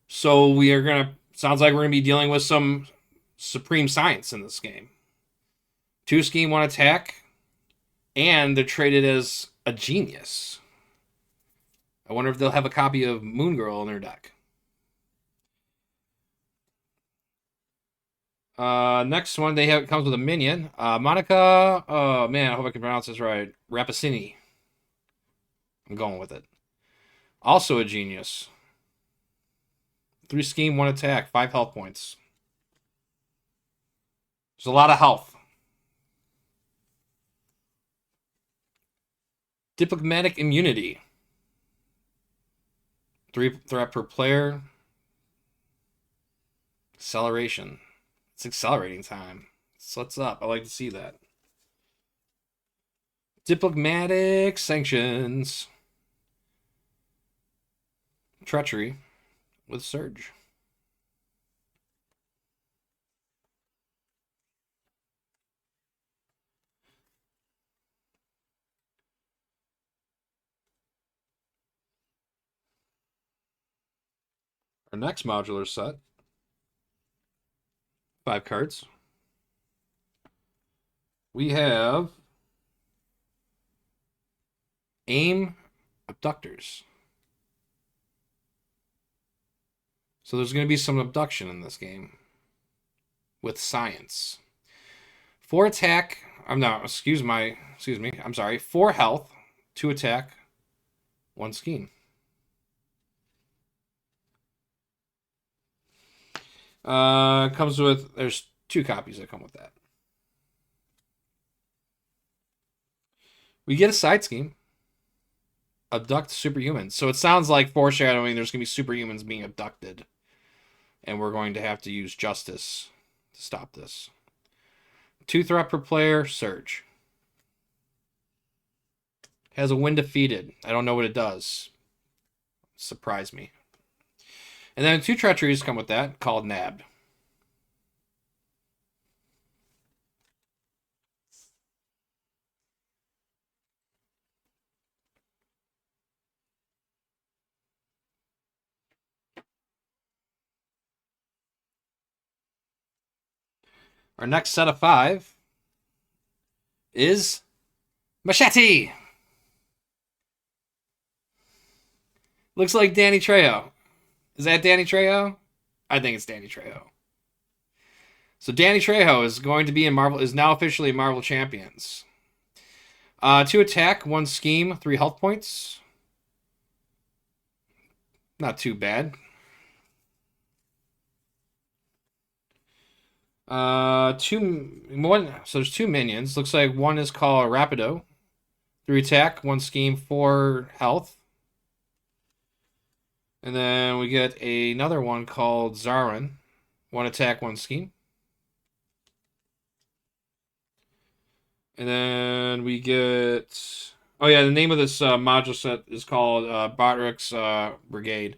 So we are gonna. Sounds like we're gonna be dealing with some supreme science in this game. 2 scheme, 1 attack, and they're traded as a genius. I wonder if they'll have a copy of Moon Girl in their deck. Next one they have comes with a minion. Monica. Oh man, I hope I can pronounce this right. Rapacini. I'm going with it. Also a genius. 3 scheme, 1 attack, 5 health points. There's a lot of health. Diplomatic immunity. 3 threat per player. Acceleration. It's accelerating time. So what's up? I like to see that. Diplomatic sanctions. Treachery with Surge. Our next modular set. 5 cards. We have Aim Abductors. So there's going to be some abduction in this game with science. 4 attack. I'm not. Excuse me. I'm sorry. 4 health, 2 attack, 1 scheme. Comes with. There's 2 copies that come with that. We get a side scheme. Abduct superhumans. So it sounds like foreshadowing there's going to be superhumans being abducted. And we're going to have to use justice to stop this. 2 threat per player, Surge. Has a win defeated. I don't know what it does. Surprise me. And then 2 treacheries come with that, called Nabbed. Our next set of 5 is Machete. Looks like Danny Trejo. Is that Danny Trejo? I think it's Danny Trejo. So Danny Trejo is going to be in Marvel, is now officially Marvel Champions. 2 attack, 1 scheme, 3 health points. Not too bad. So there's 2 minions. Looks like one is called Rapido. 3 attack, 1 scheme, 4 health. And then we get another one called Zarin. 1 attack, 1 scheme. And then we get. Oh yeah, the name of this module set is called Botryck's Brigade,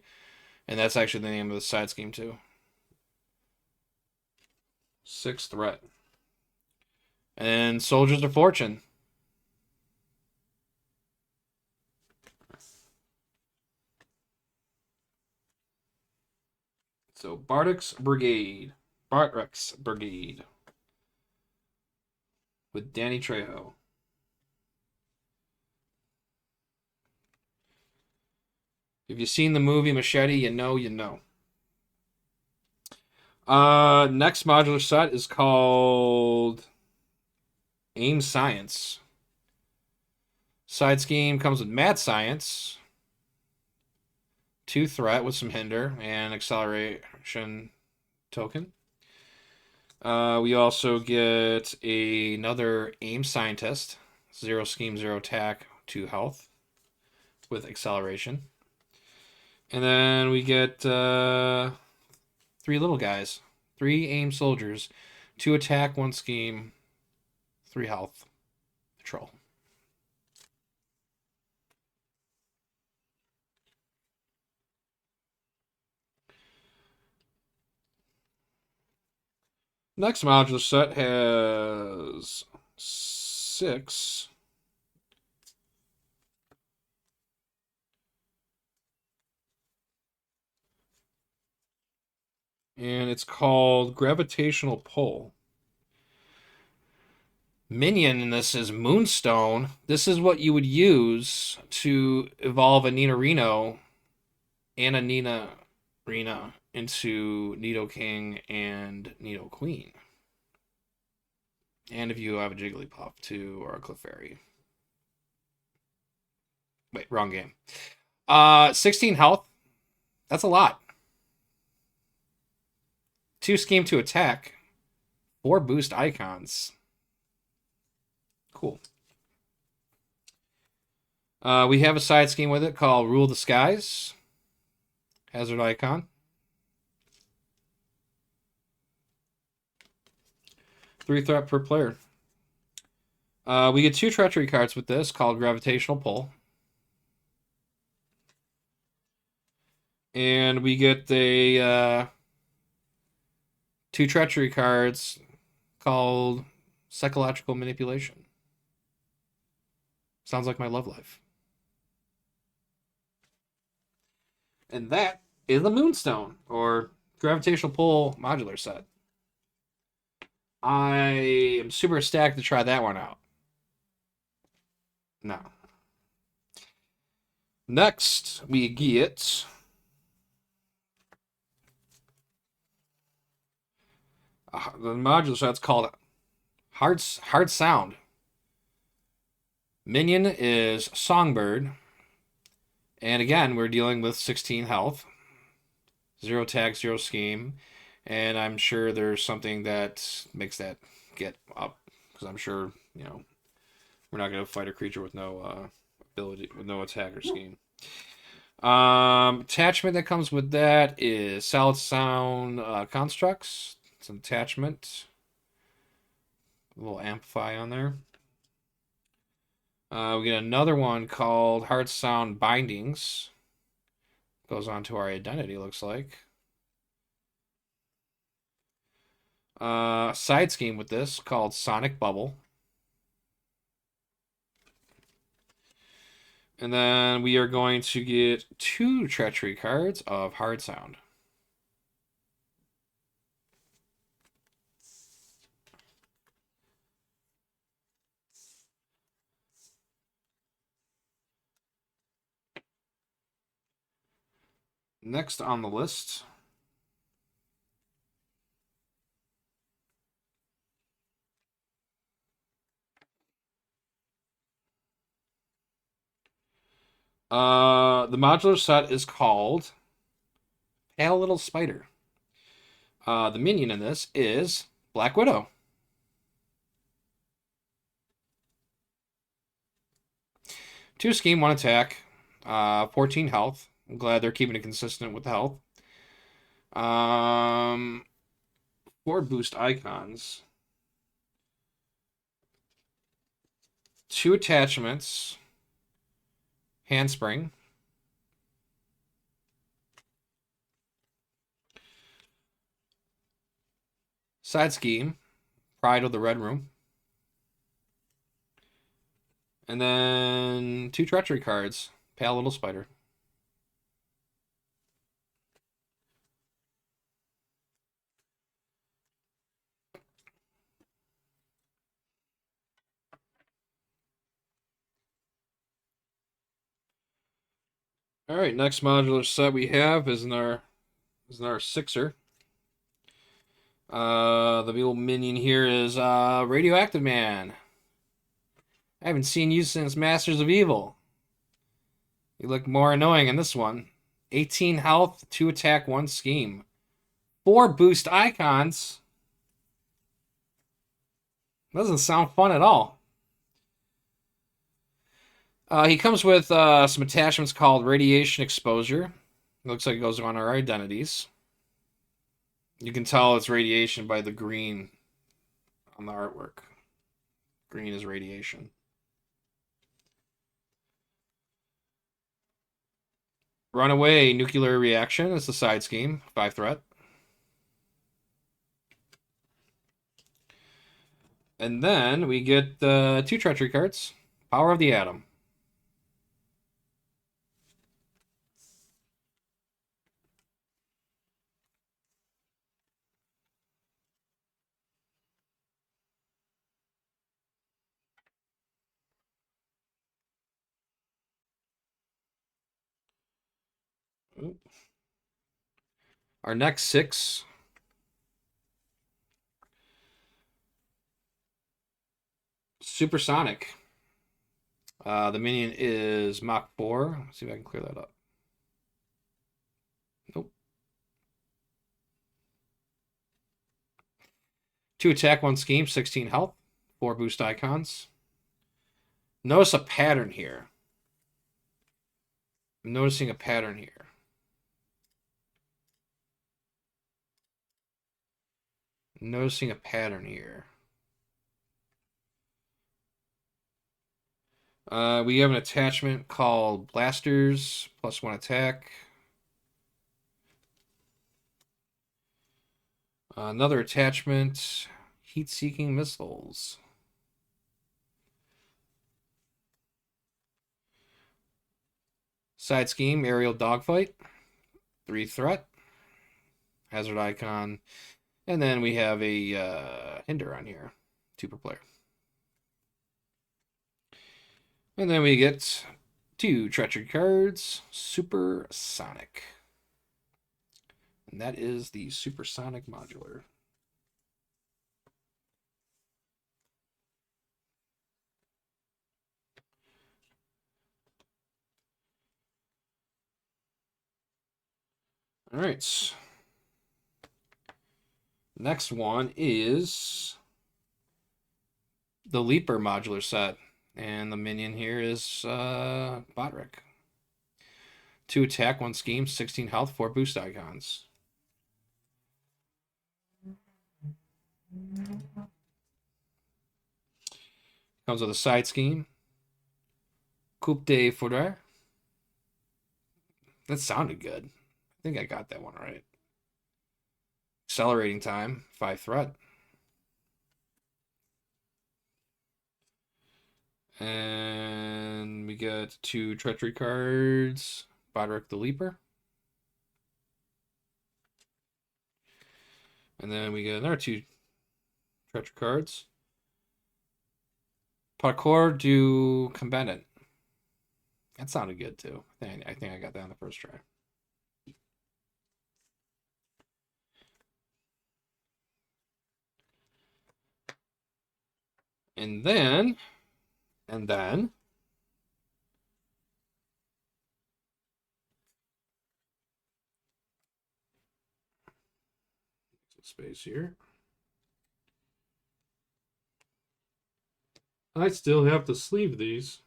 and that's actually the name of the side scheme too. 6 threat. And Soldiers of Fortune. So Botryck's Brigade. Botryck's Brigade. With Danny Trejo. If you've seen the movie Machete, you know, you know. Next modular set is called Aim Science. Side scheme comes with Mad Science. 2 threat with some hinder and acceleration token. We also get another aim scientist, 0 scheme, 0 attack, 2 health with acceleration. And then we get 3 little guys, 3 aim soldiers, 2 attack, 1 scheme, 3 health. Patrol. Next modular set has 6. And it's called Gravitational Pull. Minion in this is Moonstone. This is what you would use to evolve a Nidorino and a Nina Rena into Nidoking and Nidoqueen. And if you have a Jigglypuff too, or a Clefairy. Wait, wrong game. 16 health. That's a lot. 2 scheme, 2 attack. 4 boost icons. Cool. We have a side scheme with it called Rule the Skies. Hazard icon. 3 threat per player. We get 2 treachery cards with this called Gravitational Pull. And we get the 2 treachery cards called Psychological Manipulation. Sounds like my love life. And that is the Moonstone, or Gravitational Pull modular set. I am super stacked to try that one out. No. Next, we get the modular set's called Hard Sound. Minion is Songbird. And again, we're dealing with 16 health, 0 attack, 0 scheme. And I'm sure there's something that makes that get up. Because I'm sure, we're not going to fight a creature with no ability, with no attack or scheme. Attachment that comes with that is Solid Sound Constructs. It's an attachment. A little amplify on there. We get another one called Heart Sound Bindings. Goes on to our identity, looks like. Side scheme with this called Sonic Bubble. And then we are going to get 2 treachery cards of Hard Sound. Next on the list, the modular set is called Pale Little Spider. The minion in this is Black Widow. 2 scheme, 1 attack, 14 health. I'm glad they're keeping it consistent with the health. 4 boost icons. 2 attachments. Handspring. Side scheme. Pride of the Red Room. And then 2 treachery cards. Pale Little Spider. All right, next modular set we have is in our sixer. The little minion here is Radioactive Man. I haven't seen you since Masters of Evil. You look more annoying in this one. 18 health, 2 attack, 1 scheme. 4 boost icons. Doesn't sound fun at all. He comes with some attachments called radiation exposure. It looks like it goes on our identities. You can tell it's radiation by the green on the artwork. Green is radiation. Runaway nuclear reaction is the side scheme, 5 threat. And then we get 2 treachery cards. Power of the Atom. Our next 6. Supersonic. The minion is Mach 4. Let's see if I can clear that up. Nope. 2 attack, 1 scheme, 16 health, 4 boost icons. Notice a pattern here. I'm noticing a pattern here. Noticing a pattern here. We have an attachment called Blasters, +1 attack. Another attachment, Heat-Seeking Missiles. Side scheme, Aerial Dogfight, 3 threat, hazard icon, and then we have a hinder on here, 2 per player. And then we get 2 treachery cards, Supersonic. And that is the Supersonic Modular. All right. Next one is the Leaper modular set. And the minion here is Bodrick. 2 attack, 1 scheme, 16 health, 4 boost icons. Comes with a side scheme. Coupe de Foudre. That sounded good. I think I got that one right. Accelerating time, 5 threat. And we get 2 treachery cards. Bodrick the Leaper. And then we get another 2 treachery cards. Parcours du Combatant. That sounded good too. I think I got that on the first try. And then space here. I still have to sleeve these.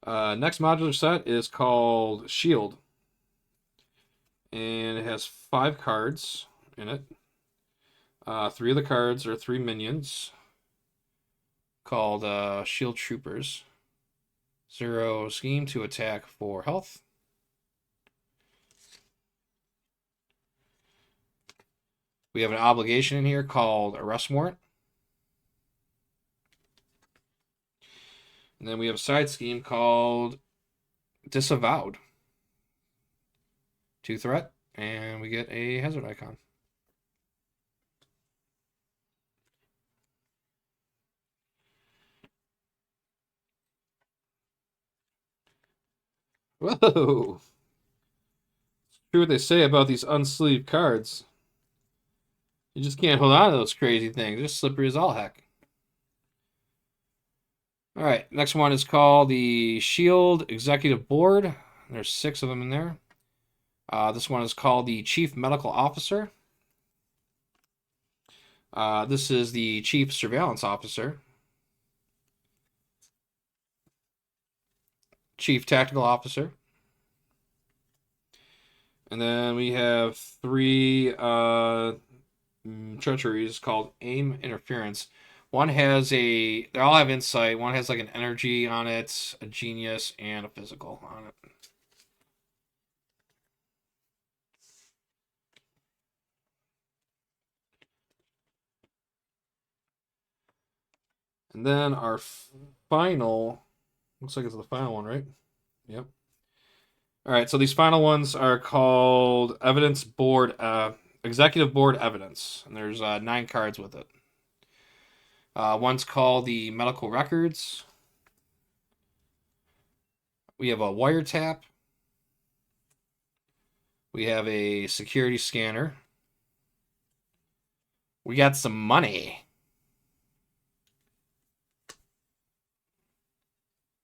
Next modular set is called S.H.I.E.L.D. And it has 5 cards in it. 3 of the cards are 3 minions called S.H.I.E.L.D. Troopers. 0 scheme to attack for health. We have an obligation in here called Arrest Warrant. And then we have a side scheme called Disavowed. 2 threat, and we get a hazard icon. Whoa! It's true what they say about these unsleeved cards. You just can't hold on to those crazy things. They're slippery as all heck. All right, next one is called the S.H.I.E.L.D. Executive Board. There's 6 of them in there. This one is called the Chief Medical Officer. This is the Chief Surveillance Officer. Chief Tactical Officer. And then we have 3 treacheries called Aim Interference. One has they all have insight. One has like an energy on it, a genius, and a physical on it. And then our final, looks like it's the final one, right? Yep. All right, so these final ones are called Evidence Board, Executive Board Evidence, and there's 9 cards with it. One's called the Medical Records. We have a wiretap. We have a security scanner. We got some money.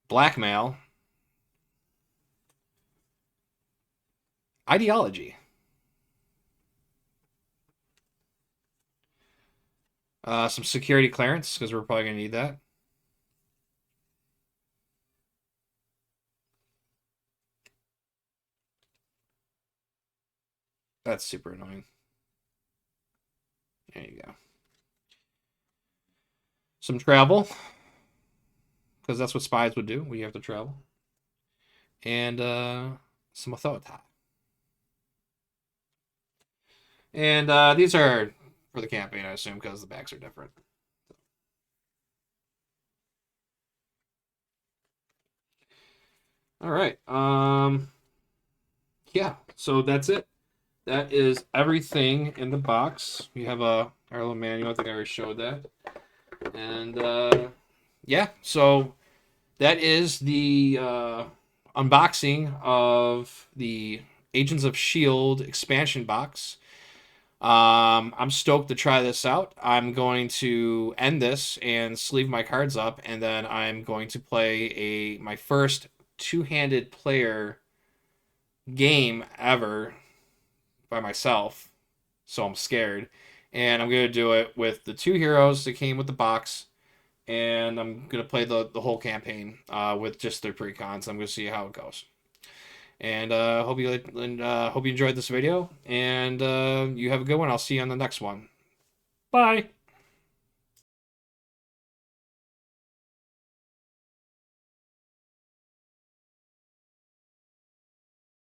Blackmail. Ideology. Some security clearance, because we're probably going to need that. That's super annoying. There you go. Some travel, because that's what spies would do. We have to travel. And some authority. And these are for the campaign, I assume, because the backs are different. All right. Yeah, so that's it. That is everything in the box. We have our little manual. I think I already showed that. And yeah, so that is the unboxing of the Agents of S.H.I.E.L.D. expansion box. I'm stoked to try this out. I'm going to end this and sleeve my cards up, and then I'm going to play my first two-handed player game ever by myself. So I'm scared. And I'm going to do it with the 2 heroes that came with the box. And I'm going to play the whole campaign with just their precons. I'm going to see how it goes. And hope you enjoyed this video. And you have a good one. I'll see you on the next one. Bye.